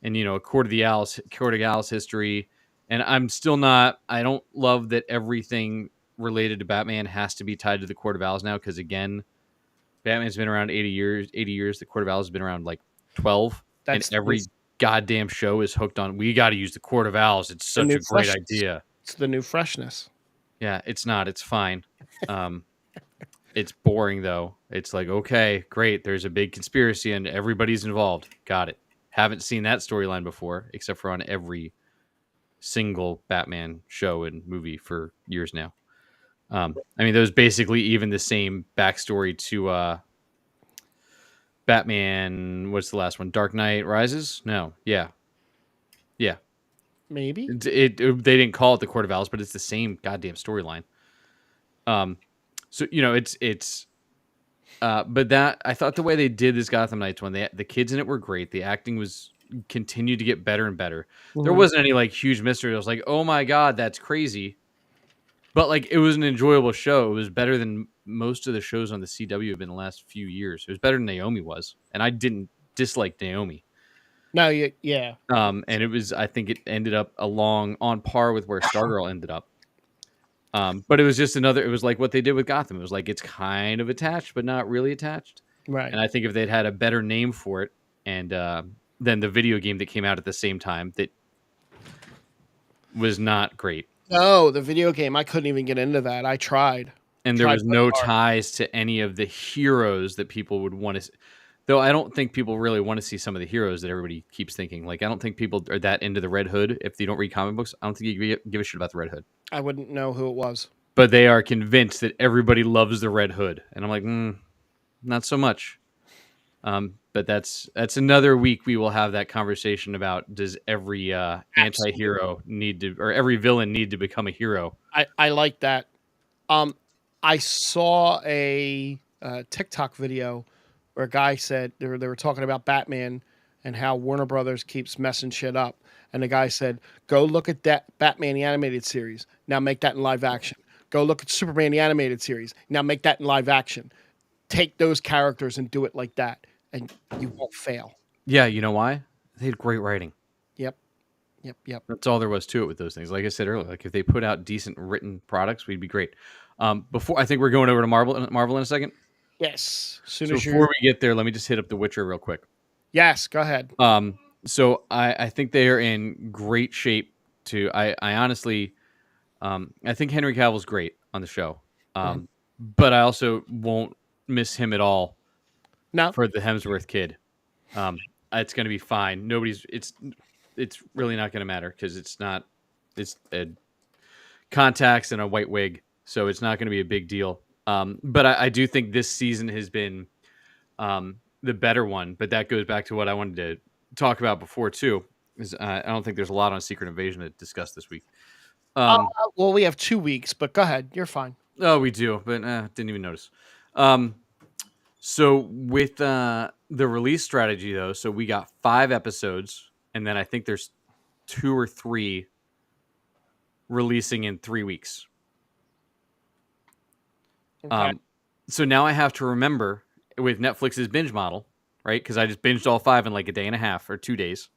and Court of Owls history. And I don't love that everything related to Batman has to be tied to the Court of Owls now, because again, Batman's been around 80 years. The Court of Owls has been around like 12. And every goddamn show is hooked on, we got to use the Court of Owls. It's such a great idea. It's the new freshness. Yeah, it's not. It's fine. It's boring, though. It's like, okay, great. There's a big conspiracy and everybody's involved. Got it. Haven't seen that storyline before, except for on every single Batman show and movie for years now. I mean, there's basically even the same backstory to Batman. What's the last one? Dark Knight Rises? No. Yeah. Maybe. They didn't call it the Court of Owls, but it's the same goddamn storyline. So it's but that, I thought the way they did this Gotham Knights one, the kids in it were great. The acting continued to get better and better. Mm-hmm. There wasn't any like huge mystery. I was like, oh my god, that's crazy. But like, it was an enjoyable show. It was better than most of the shows on the CW have been the last few years. It was better than Naomi was, and I didn't dislike Naomi. No, yeah. And it was, I think it ended up on par with where Stargirl ended up. But it was just it was like what they did with Gotham. It was like, it's kind of attached, but not really attached. Right. And I think if they'd had a better name for it, and then the video game that came out at the same time, that was not great. No, the video game, I couldn't even get into that. I tried. And there was no ties to any of the heroes that people would want to. Though I don't think people really want to see some of the heroes that everybody keeps thinking. Like, I don't think people are that into the Red Hood. If you don't read comic books, I don't think you give a shit about the Red Hood. I wouldn't know who it was. But they are convinced that everybody loves the Red Hood. And I'm like, not so much. But that's another week we will have that conversation about, does every anti-hero or every villain need to become a hero? I like that. I saw a TikTok video where a guy said they were talking about Batman and how Warner Brothers keeps messing shit up. And the guy said, "Go look at that Batman the animated series. Now make that in live action. Go look at Superman the animated series. Now make that in live action. Take those characters and do it like that, and you won't fail." Yeah, you know why? They had great writing. Yep, yep, yep. That's all there was to it with those things. Like I said earlier, like if they put out decent written products, we'd be great. Before I think we're going over to Marvel in a second. Yes. As soon So as you, before we get there, let me just hit up The Witcher real quick. yes, go ahead. So I think they are in great shape to. I honestly, I think Henry Cavill's great on the show, Mhm. but I also won't miss him at all No, for the Hemsworth kid. Um, it's going to be fine. It's really not going to matter because it's contacts and a white wig, so it's not going to be a big deal. But I do think this season has been the better one. But that goes back to what I wanted to talk about before too. Is I don't think there's a lot on Secret Invasion to discuss this week. uh, Um, well, we have 2 weeks, but go ahead. You're fine. oh, we do, but didn't even notice. Um, so with the release strategy though, so we got 5 episodes, and then I think there's 2 or 3 releasing in 3 weeks. Okay. So now I have to remember with Netflix's binge model, right? Because I just binged all 5 in like a day and a half or 2 days.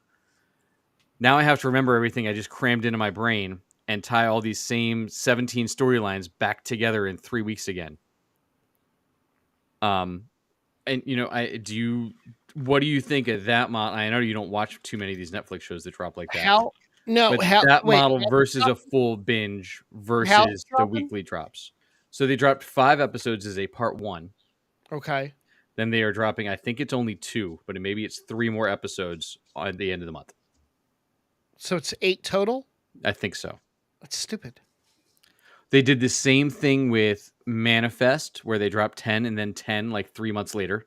Now I have to remember everything I just crammed into my brain and tie all these same 17 storylines back together in 3 weeks again. And what do you think of that model? I know you don't watch too many of these Netflix shows that drop like that, How? No. but How? that Wait. model versus a full binge How's it versus the dropping? weekly drops. So they dropped 5 episodes as a part one. Okay. Then they are dropping, I think it's only 2, but maybe it's 3 more episodes at the end of the month. So it's 8 total. I think so. That's stupid. They did the same thing with Manifest, where they dropped 10 and then 10 like 3 months later.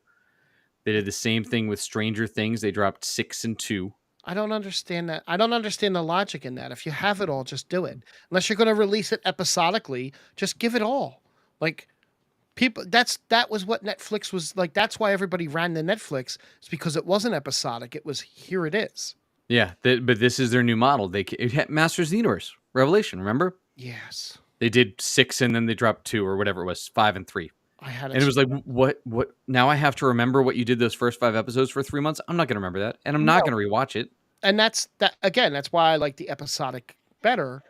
They did the same thing with Stranger Things. They dropped 6 and 2. I don't understand that. I don't understand the logic in that. If you have it all, just do it. Unless you're going to release it episodically, just give it all. Like people, that was what Netflix was like. That's why everybody ran to Netflix. It's because it wasn't episodic. It was here. It is. Yeah, but this is their new model. It had Masters of the Universe, Revelation, remember? Yes, They did 6 and then they dropped 2 or whatever it was, 5 and 3. I had And it. it was like, what? Now I have to remember what you did those first 5 episodes for 3 months? I'm not going to remember that. And I'm not No, going to rewatch it. and that's that again. That's why I like the episodic better.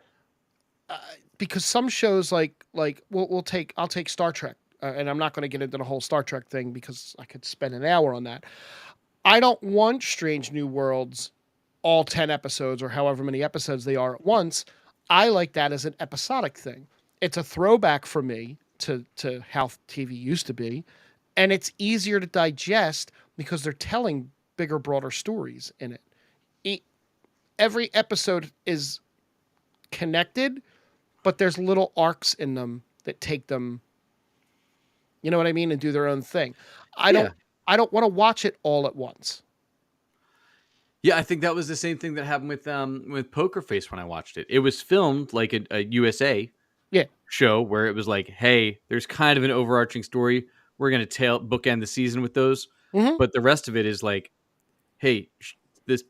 Uh, because some shows like I'll take Star Trek, and I'm not going to get into the whole Star Trek thing because I could spend an hour on that. I don't want Strange New Worlds all 10 episodes or however many episodes they are at once. I like that as an episodic thing. It's a throwback for me to how TV used to be, and it's easier to digest because they're telling bigger, broader stories in it. E- Every episode is connected, but there's little arcs in them that take them, you know what I mean, and do their own thing. I Yeah. don't I don't want to watch it all at once. Yeah, I think that was the same thing that happened with Poker Face when I watched it. It was filmed like a USA Yeah. show where it was like, hey, there's kind of an overarching story. We're gonna bookend the season with those, Mhm. but the rest of it is like, hey, this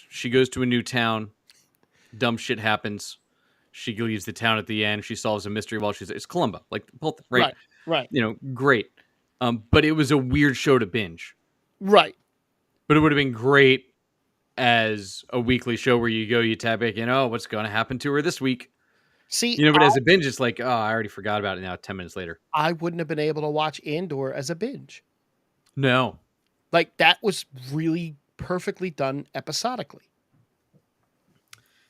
she goes to a new town, dumb shit happens. She leaves the town at the end. She solves a mystery while it's Columbo, like both, right? Right. Right. Great. But it was a weird show to binge. Right. But it would have been great as a weekly show where you go, you tap back, what's going to happen to her this week. See, But as a binge, it's like, oh, I already forgot about it now. 10 minutes later. I wouldn't have been able to watch Andor as a binge. No. Like that was really perfectly done episodically.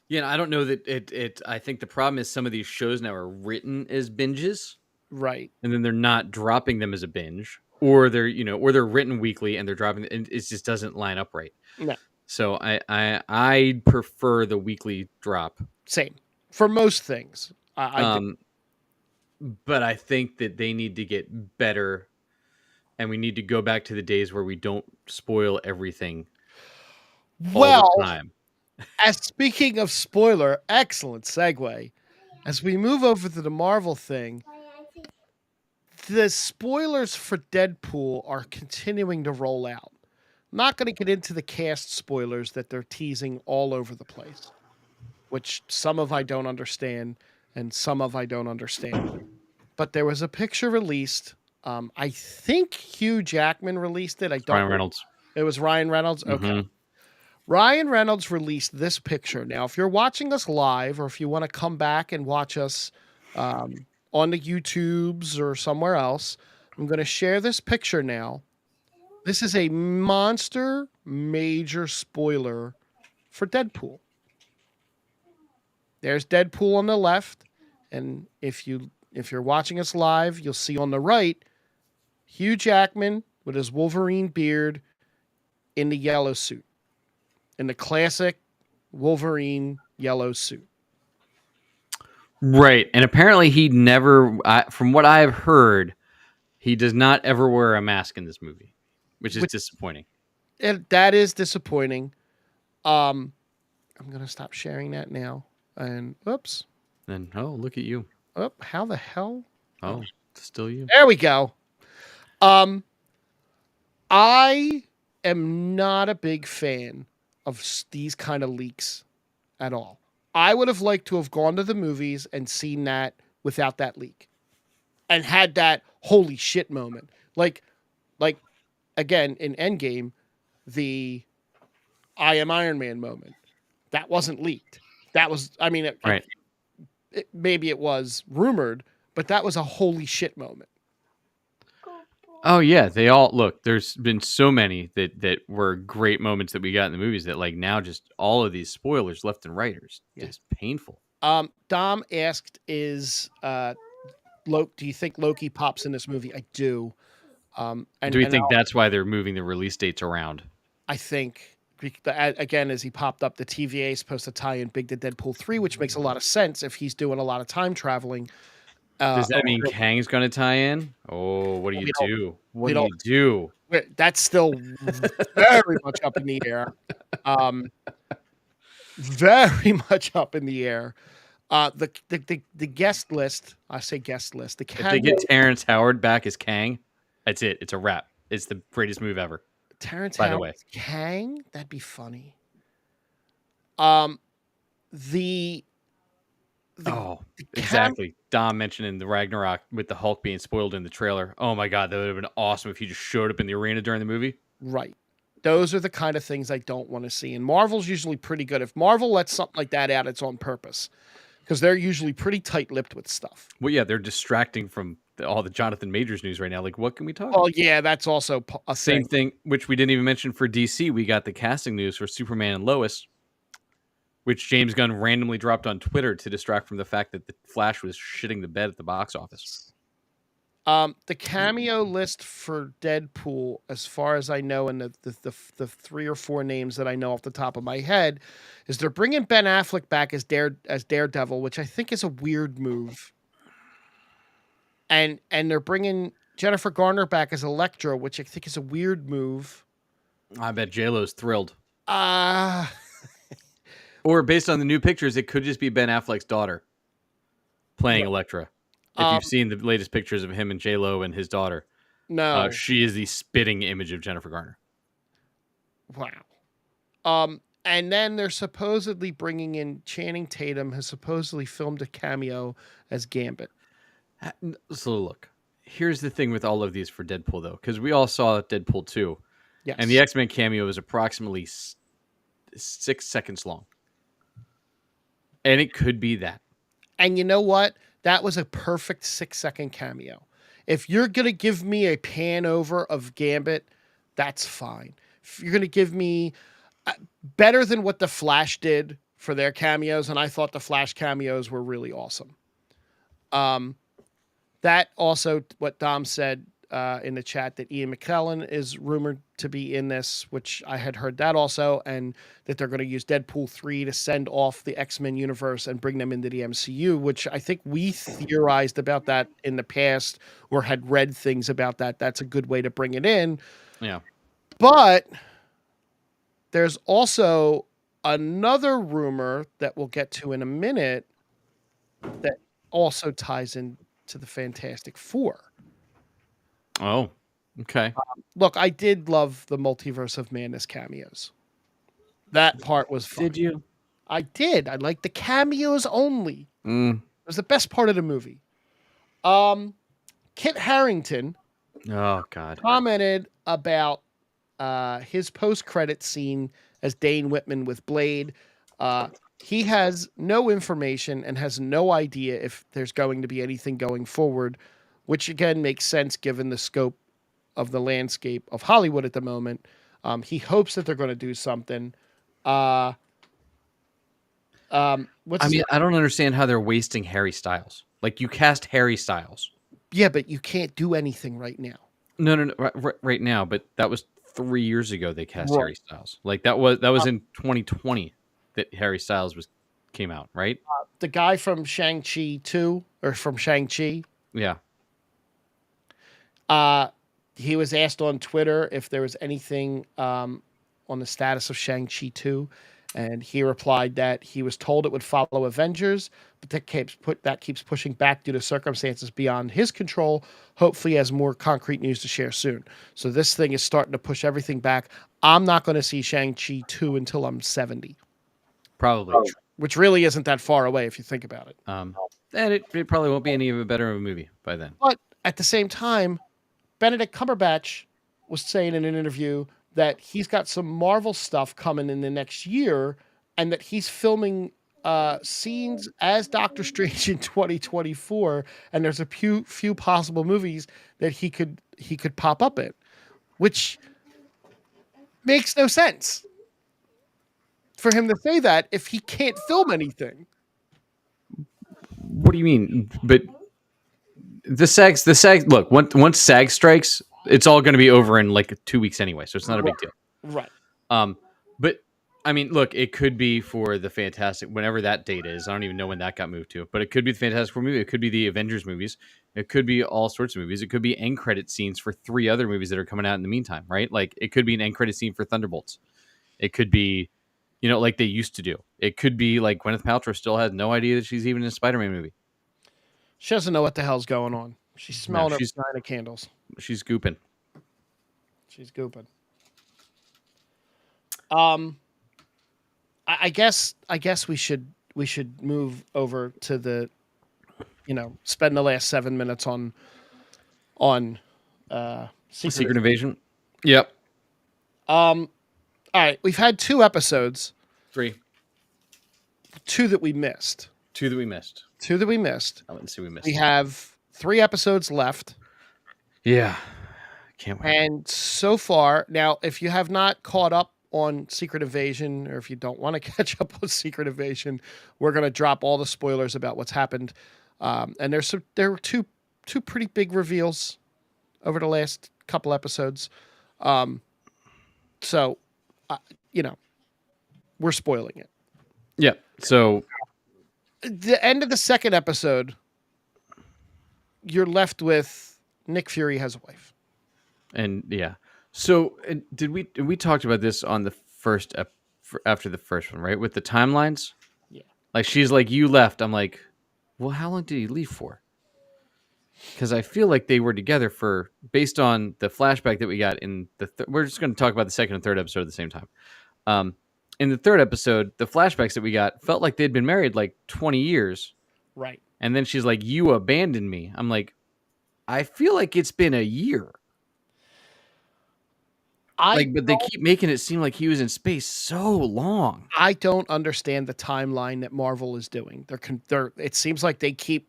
Yeah, and I don't know that it. I think the problem is some of these shows now are written as binges, Right. and then they're not dropping them as a binge, or they're written weekly and they're dropping, and it just doesn't line up right. No. So I prefer the weekly drop. Same. For most things. I do. But I think that they need to get better, and we need to go back to the days where we don't spoil everything all the Well, time. as speaking of spoiler, excellent segue. As we move over to the Marvel thing, the spoilers for Deadpool are continuing to roll out. I'm not going to get into the cast spoilers that they're teasing all over the place, which some of I don't understand and some of I don't understand. But there was a picture released. I think Hugh Jackman released it. I don't. Ryan Reynolds. It was Ryan Reynolds. Okay. Mhm. Ryan Reynolds released this picture. Now, if you're watching us live, or if you want to come back and watch us on the YouTubes or somewhere else, I'm going to share this picture now. This is a monster major spoiler for Deadpool. There's Deadpool on the left, and if you're watching us live, you'll see on the right Hugh Jackman with his Wolverine beard in the yellow suit, in the classic Wolverine yellow suit. Right, and apparently he never, from what I've heard, he does not ever wear a mask in this movie, which is disappointing. That is disappointing. I'm gonna stop sharing that now. And oops. And look at you. Oh, how the hell? Oh, it's still you. There we go. I am not a big fan of these kind of leaks at all. I would have liked to have gone to the movies and seen that without that leak and had that holy shit moment. Like again, in Endgame, the I am Iron Man moment. That wasn't leaked. That was, I mean, Right. Maybe it was rumored, but that was a holy shit moment. Oh yeah, they all look. There's been so many that were great moments that we got in the movies that like now just all of these spoilers left and right are just painful. Dom asked, "Is do you think Loki pops in this movie?" I do. And do we think that's why they're moving the release dates around? I think again, as he popped up, the TVA is supposed to tie in big to Deadpool 3, which makes a lot of sense if he's doing a lot of time traveling. Does that mean Kang's going to tie in? Oh, what do you do? What do you do? That's still very much up in the air. Very much up in the air. The guest list. I say guest list. If they get Terrence Howard back as Kang, that's it. It's a wrap. It's the greatest move ever. Terrence by Howard, the way, Kang. That'd be funny. Exactly. Dom mentioned in the Ragnarok with the Hulk being spoiled in the trailer. Oh my god, that would have been awesome if he just showed up in the arena during the movie. Right. Those are the kind of things I don't want to see. And Marvel's usually pretty good. If Marvel lets something like that out, it's on purpose. Because they're usually pretty tight-lipped with stuff. Well, yeah, they're distracting from all the Jonathan Majors news right now. Like, what can we talk about? Oh, yeah, that's also a same thing, which we didn't even mention for DC. We got the casting news for Superman and Lois, which James Gunn randomly dropped on Twitter to distract from the fact that the Flash was shitting the bed at the box office. The cameo list for Deadpool, as far as I know, and the 3 or 4 names that I know off the top of my head, is they're bringing Ben Affleck back as Daredevil, which I think is a weird move, and they're bringing Jennifer Garner back as Elektra, which I think is a weird move. I bet J-Lo's thrilled. Or based on the new pictures, it could just be Ben Affleck's daughter playing Elektra. If you've seen the latest pictures of him and J-Lo and his daughter. No. She is the spitting image of Jennifer Garner. Wow. And then they're supposedly bringing in Channing Tatum, has supposedly filmed a cameo as Gambit. So look, here's the thing with all of these for Deadpool, though, because we all saw Deadpool 2. Yes. And the X-Men cameo is approximately 6 seconds long. And it could be that. And you know what? That was a perfect 6-second cameo. If you're going to give me a pan over of Gambit, that's fine. If you're going to give me better than what the Flash did for their cameos, and I thought the Flash cameos were really awesome. That also, what Dom said in the chat, that Ian McKellen is rumored to be in this, which I had heard that also, and that they're going to use Deadpool 3 to send off the X-Men universe and bring them into the MCU, which I think we theorized about that in the past or had read things about that. That's a good way to bring it in. Yeah. But there's also another rumor that we'll get to in a minute that also ties in to the Fantastic Four. Oh, okay. Look, I did love the Multiverse of Madness cameos. That part was fun. Did you? I did. I liked the cameos only. Mm. It was the best part of the movie. Kit Harington Oh God. commented about his post-credit scene as Dane Whitman with Blade. He has no information and has no idea if there's going to be anything going forward, which again makes sense given the scope of the landscape of Hollywood at the moment. He hopes that they're going to do something. What's I his mean, name? I don't understand how they're wasting Harry Styles. Like you cast Harry Styles. Yeah, but you can't do anything right now. No, right now. But that was 3 years ago. They cast Right. Harry Styles. Like that was in 2020 that Harry Styles came out. Right? The guy from Shang-Chi 2 or from Shang-Chi, Yeah. he was asked on Twitter if there was anything on the status of Shang-Chi 2, and he replied that he was told it would follow Avengers, but that keeps pushing back due to circumstances beyond his control. Hopefully, he has more concrete news to share soon. So this thing is starting to push everything back. I'm not going to see Shang-Chi 2 until I'm 70, Probably. which really isn't that far away if you think about it. And it probably won't be any of a better of a movie by then. But at the same time, Benedict Cumberbatch was saying in an interview that he's got some Marvel stuff coming in the next year, and that he's filming scenes as Doctor Strange in 2024, and there's a few possible movies that he could pop up in, which makes no sense for him to say that if he can't film anything. What do you mean? But the SAG. Look, once SAG strikes, it's all going to be over in like 2 weeks anyway, so it's not a big deal. Right. But I mean, look, it could be for the Fantastic, whenever that date is. I don't even know when that got moved to, but it could be the Fantastic Four movie. It could be the Avengers movies. It could be all sorts of movies. It could be end credit scenes for 3 other movies that are coming out in the meantime, right? Like it could be an end credit scene for Thunderbolts. It could be, like they used to do. It could be like Gwyneth Paltrow still has no idea that she's even in a Spider-Man movie. She doesn't know what the hell's going on. She's smelling her vagina candles. She's gooping. She's gooping. I guess we should move over to the, spend the last 7 minutes on Secret Invasion. Yep. All right, we've had 2 episodes. 3. 2 that we missed. 2 that we missed. 2 that we missed. Let's see, we missed. We have 3 episodes left. Yeah. Can't wait. And so far, now, if you have not caught up on Secret Invasion, or if you don't want to catch up on Secret Invasion, we're going to drop all the spoilers about what's happened. And there were two pretty big reveals over the last couple episodes. So, we're spoiling it. Yeah. So the end of the second episode, you're left with Nick Fury has a wife. And yeah. So did we talked about this on the first after the first one, right? With the timelines? Yeah. Like she's like, you left. I'm like, well, how long did he leave for? Because I feel like they were together for, based on the flashback that we got in the we're just going to talk about the second and third episode at the same time. In the third episode, the flashbacks that we got felt like they'd been married like 20 years. Right. And then she's like, you abandoned me. I'm like, I feel like it's been a year. But they keep making it seem like he was in space so long. I don't understand the timeline that Marvel is doing. It seems like they keep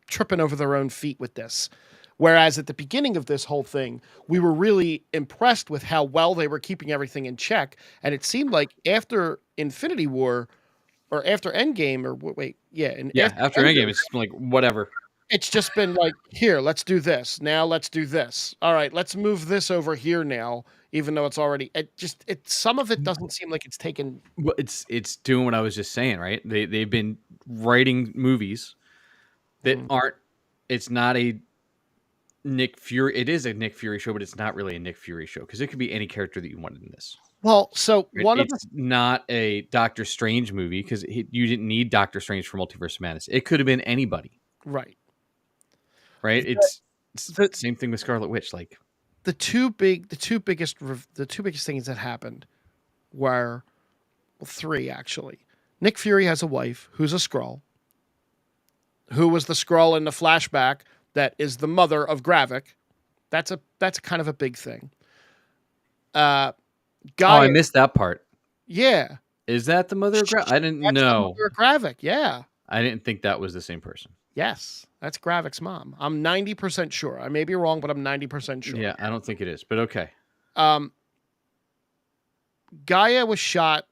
tripping over their own feet with this. Whereas at the beginning of this whole thing, we were really impressed with how well they were keeping everything in check. And it seemed like after Infinity War or after Endgame after Endgame, it's just like whatever. It's just been like, here, let's do this. Now let's do this. All right, let's move this over here now, even though it's already some of it doesn't seem like it's taken. Well, it's doing what I was just saying, right? They've been writing movies that aren't. It's not a Nick Fury. It is a Nick Fury show, but it's not really a Nick Fury show because it could be any character that you wanted in this. Well, so it's not a Doctor Strange movie because you didn't need Doctor Strange for Multiverse of Madness. It could have been anybody, right? Right? the Same thing with Scarlet Witch. Like, the two biggest things that happened were, well, three actually. Nick Fury has a wife who's a Skrull, who was the Skrull in the flashback that is the mother of Gravik. That's kind of a big thing. oh, Gaia, I missed that part. yeah, Is that the mother of I didn't that's the know. mother of Gravik. Yeah, I didn't think that was the same person. yes, that's Gravik's mom. I'm 90% sure. I may be wrong, but I'm 90% sure. Yeah, I don't think it is, but okay. Um, Gaia was shot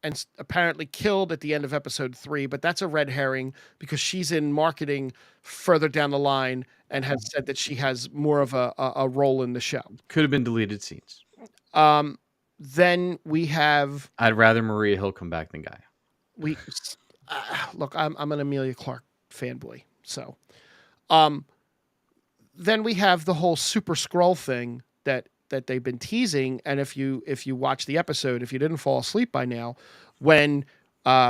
and apparently killed at the end of episode 3, but that's a red herring because she's in marketing further down the line and has said that she has more of a role in the show. Could have been deleted scenes. Then we have I'd rather Maria Hill come back than Gaia. we look. I'm an Amelia Clark fanboy, so then we have the whole Super Skrull thing that they've been teasing. And if you watch the episode, if you didn't fall asleep by now, when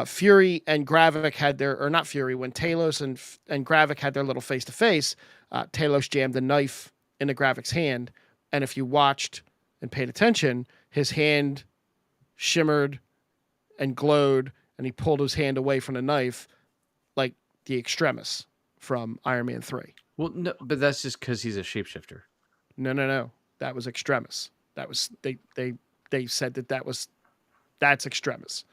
Fury and Gravik had their, or not Fury, when Talos and Gravik had their little face to face, Talos jammed a knife into Gravik's hand, and if you watched and paid attention, his hand shimmered and glowed, and he pulled his hand away from the knife, like the Extremis from Iron Man 3. Well, no, but that's just because he's a shapeshifter. No. That was Extremis. That was they said that's Extremis.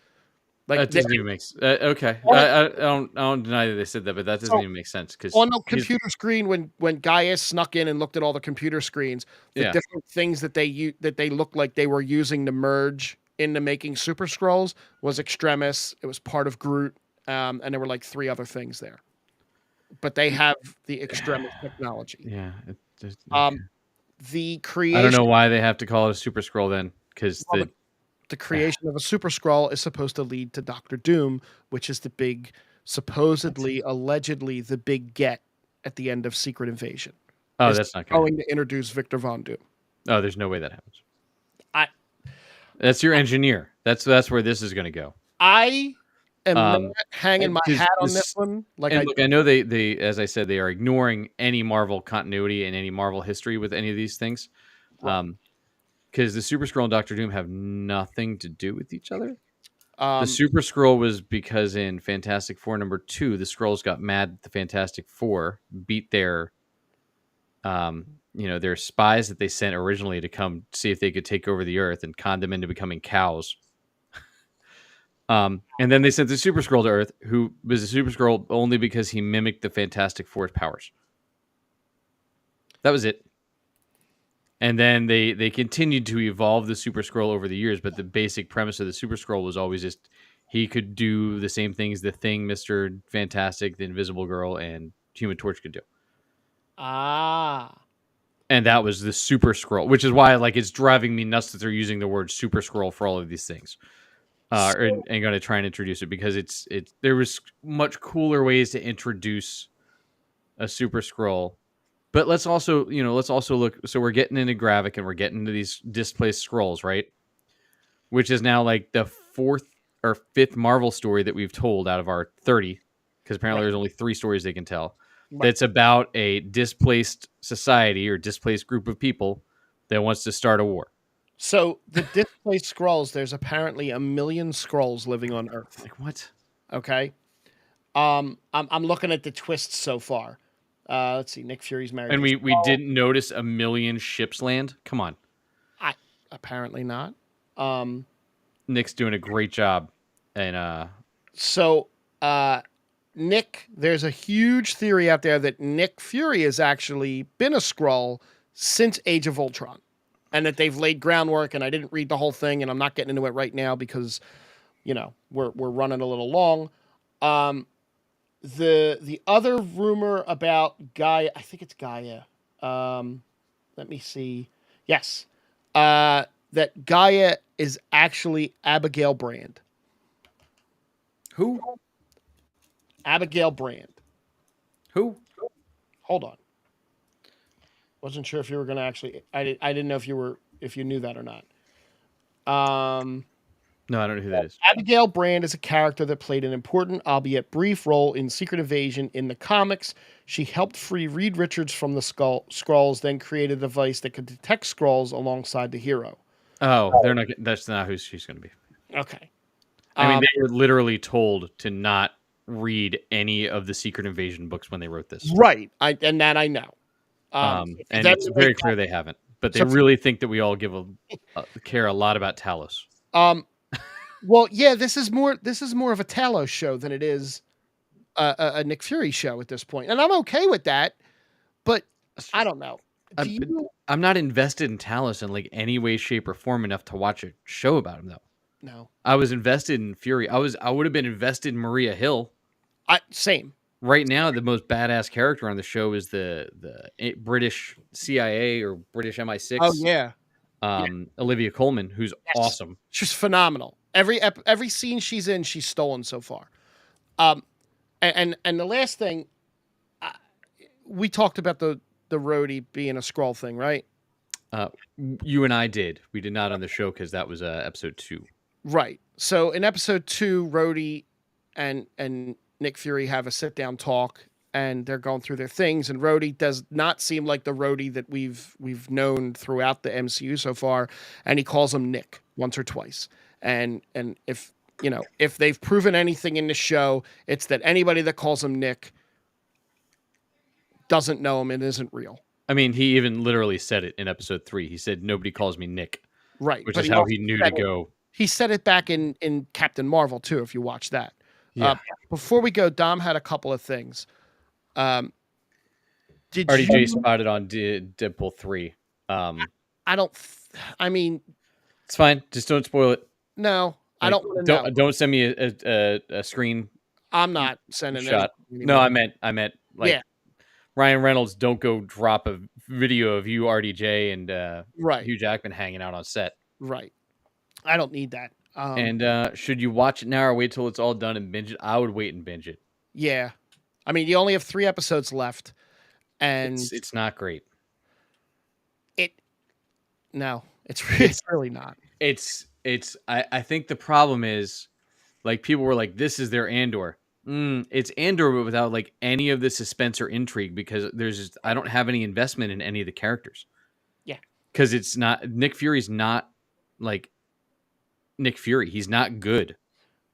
Like That doesn't even make sense. Okay, I don't deny that they said that, but that doesn't even make sense because on the computer screen when Gaia snuck in and looked at all the computer screens, the different things that they looked like they were using to merge into making Super Skrulls was Extremis. It was part of Groot, and there were like 3 other things there. But they have the Extremis technology. Yeah. Okay. The creation. I don't know why they have to call it a Super Skrull then, because the creation of a Super Skrull is supposed to lead to Doctor Doom, which is the big, supposedly, allegedly, the big get at the end of Secret Invasion. Oh, that's not going to introduce Victor Von Doom. Oh, there's no way that happens. That's your engineer. That's where this is going to go. I am not hanging my hat on this one. I know they, as I said, they are ignoring any Marvel continuity and any Marvel history with any of these things. Right. Because the Super Skrull and Doctor Doom have nothing to do with each other. The Super Skrull was because in Fantastic Four #2, the Skrulls got mad that the Fantastic Four beat their, their spies that they sent originally to come see if they could take over the Earth and con them into becoming cows. And then they sent the Super Skrull to Earth, who was a Super Skrull only because he mimicked the Fantastic Four's powers. That was it. And then they continued to evolve the Super Skrull over the years, but the basic premise of the Super Skrull was always just he could do the same things the Thing, Mr. Fantastic, the Invisible Girl, and Human Torch could do. And that was the Super Skrull, which is why it's driving me nuts that they're using the word Super Skrull for all of these things. And going to try and introduce it because there was much cooler ways to introduce a Super Skrull. But let's also look. So we're getting into Gravik and we're getting into these displaced Skrulls, right? Which is now like the 4th or 5th Marvel story that we've told out of our 30, because apparently there's only 3 stories they can tell. Right. That's about a displaced society or displaced group of people that wants to start a war. So the displaced Skrulls, there's apparently 1 million Skrulls living on Earth. Like what? Okay. I'm looking at the twists so far. Let's see. Nick Fury's married. And we didn't notice 1 million ships land? Come on. Apparently not. Nick's doing a great job. And Nick, there's a huge theory out there that Nick Fury has actually been a Skrull since Age of Ultron. And that they've laid groundwork, and I didn't read the whole thing, and I'm not getting into it right now because, we're running a little long. The other rumor about Gaia, I think it's Gaia. Let me see. Yes. That Gaia is actually Abigail Brand. Who? Abigail Brand. Who? Hold on. Wasn't sure if you were going to actually. I didn't know if you knew that or not. No, I don't know who that is. Abigail Brand is a character that played an important, albeit brief, role in Secret Invasion in the comics. She helped free Reed Richards from the Skrulls, then created a device that could detect Skrulls alongside the hero. Oh, they're not. That's not who she's going to be. Okay. I mean, they were literally told to not read any of the Secret Invasion books when they wrote this. Right. And that I know. And it's very clear they haven't. But they really think that we all care a lot about Talos. Well, yeah, this is more of a Talos show than it is a Nick Fury show at this point, and I'm okay with that. But I don't know. I'm not invested in Talos in like any way, shape, or form enough to watch a show about him, though. No, I was invested in Fury. I would have been invested in Maria Hill. Same. Right now, the most badass character on the show is the British CIA or British MI6. Oh yeah. Olivia Colman, who's awesome. She's phenomenal. Every scene she's in, she's stolen so far. And the last thing, we talked about the Rhodey being a Skrull thing, right? You and I did. We did not on the show because that was episode 2. Right. So in episode 2, Rhodey and Nick Fury have a sit down talk, and they're going through their things. And Rhodey does not seem like the Rhodey that we've known throughout the MCU so far, and he calls him Nick once or twice. And if they've proven anything in the show, it's that anybody that calls him Nick doesn't know him and isn't real. I mean, he even literally said it in episode 3. He said, "Nobody calls me Nick." Right. Which is how he knew to go. He said it back in Captain Marvel too, if you watch that. Yeah. Before we go, Dom had a couple of things. Did RDJ spotted on Deadpool 3. I mean, it's fine. Just don't spoil it. No, I don't want to know. Don't send me a screen. I'm not sending shot. No, I meant like, yeah. Ryan Reynolds, don't go drop a video of you, RDJ, and right. Hugh Jackman hanging out on set. Right. I don't need that. And should you watch it now or wait till it's all done and binge it? I would wait and binge it. Yeah. I mean, you only have 3 episodes left, and it's not great. No, it's really not. I think the problem is, like, people were like, this is their Andor. It's Andor, but without like any of the suspense or intrigue, because I don't have any investment in any of the characters. Yeah. Because it's not, Nick Fury's not like Nick Fury. He's not good.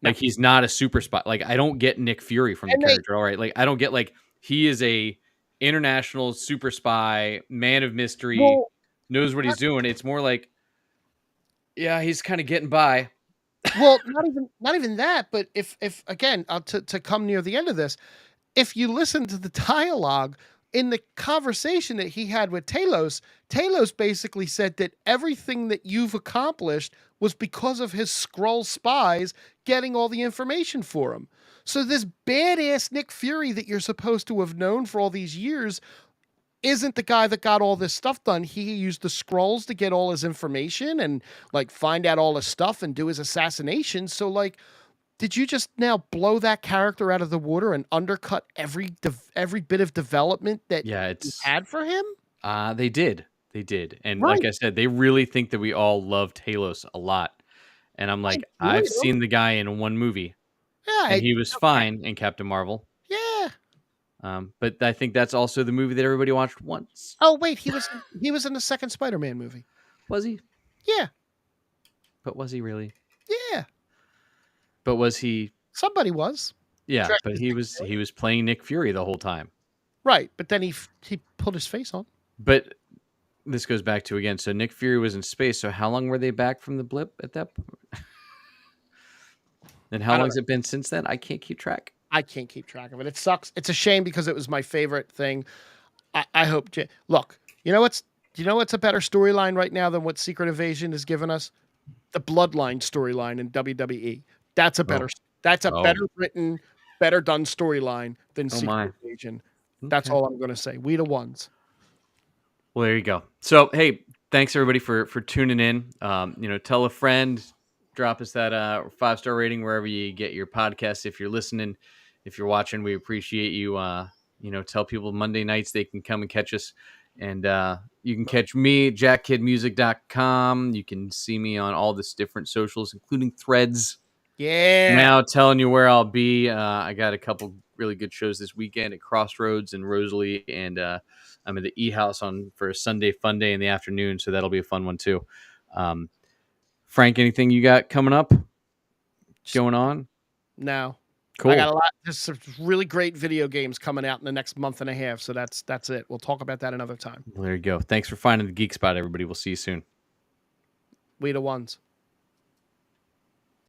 No. Like, he's not a super spy. Like, I don't get Nick Fury from the character. All right. Like, I don't get, like, he is a international super spy, man of mystery, knows what he's doing. It's more like, yeah, he's kind of getting by. Well, not even that, but if again, to come near the end of this, if you listen to the dialogue in the conversation that he had with Talos basically said that everything that you've accomplished was because of his Skrull spies getting all the information for him. So this badass Nick Fury that you're supposed to have known for all these years isn't the guy that got all this stuff done. He used the Skrulls to get all his information and like find out all his stuff and do his assassination. So like, did you just now blow that character out of the water and undercut every bit of development that you had for him? They did. And like I said, they really think that we all love Talos a lot. And I'm like, I've seen the guy in one movie. Yeah. And he was fine in Captain Marvel. Yeah. But I think that's also the movie that everybody watched once. Oh wait, he was in the second Spider-Man movie. Was he? Yeah. But was he really? Yeah. But was he? Somebody was. Yeah, but he was playing Nick Fury the whole time. Right, but then he put his face on. But this goes back to, again, so Nick Fury was in space. So how long were they back from the blip at that point? And how long has it been since then? I can't keep track. I can't keep track of it. It sucks. It's a shame because it was my favorite thing. I hope. Look, you know what's a better storyline right now than what Secret Invasion has given us? The Bloodline storyline in WWE. That's a better. That's a better written, better done storyline than Secret Invasion. That's all I'm going to say. We the ones. Well, there you go. So, hey, thanks everybody for tuning in. Tell a friend. Drop us that 5-star rating wherever you get your podcasts. If you're listening, if you're watching, we appreciate you. Tell people Monday nights they can come and catch us. And you can catch me at jackkidmusic.com. You can see me on all this different socials, including Threads. Yeah. Now telling you where I'll be. I got a couple really good shows this weekend at Crossroads and Rosalie, and I'm at the E House on for a Sunday fun day in the afternoon, so that'll be a fun one too. Frank, anything you got coming up, going on? No. I got Cool. a lot. There's some really great video games coming out in the next month and a half. So that's it. We'll talk about that another time. Well, there you go. Thanks for finding the Geek Spot, everybody. We'll see you soon. We the ones.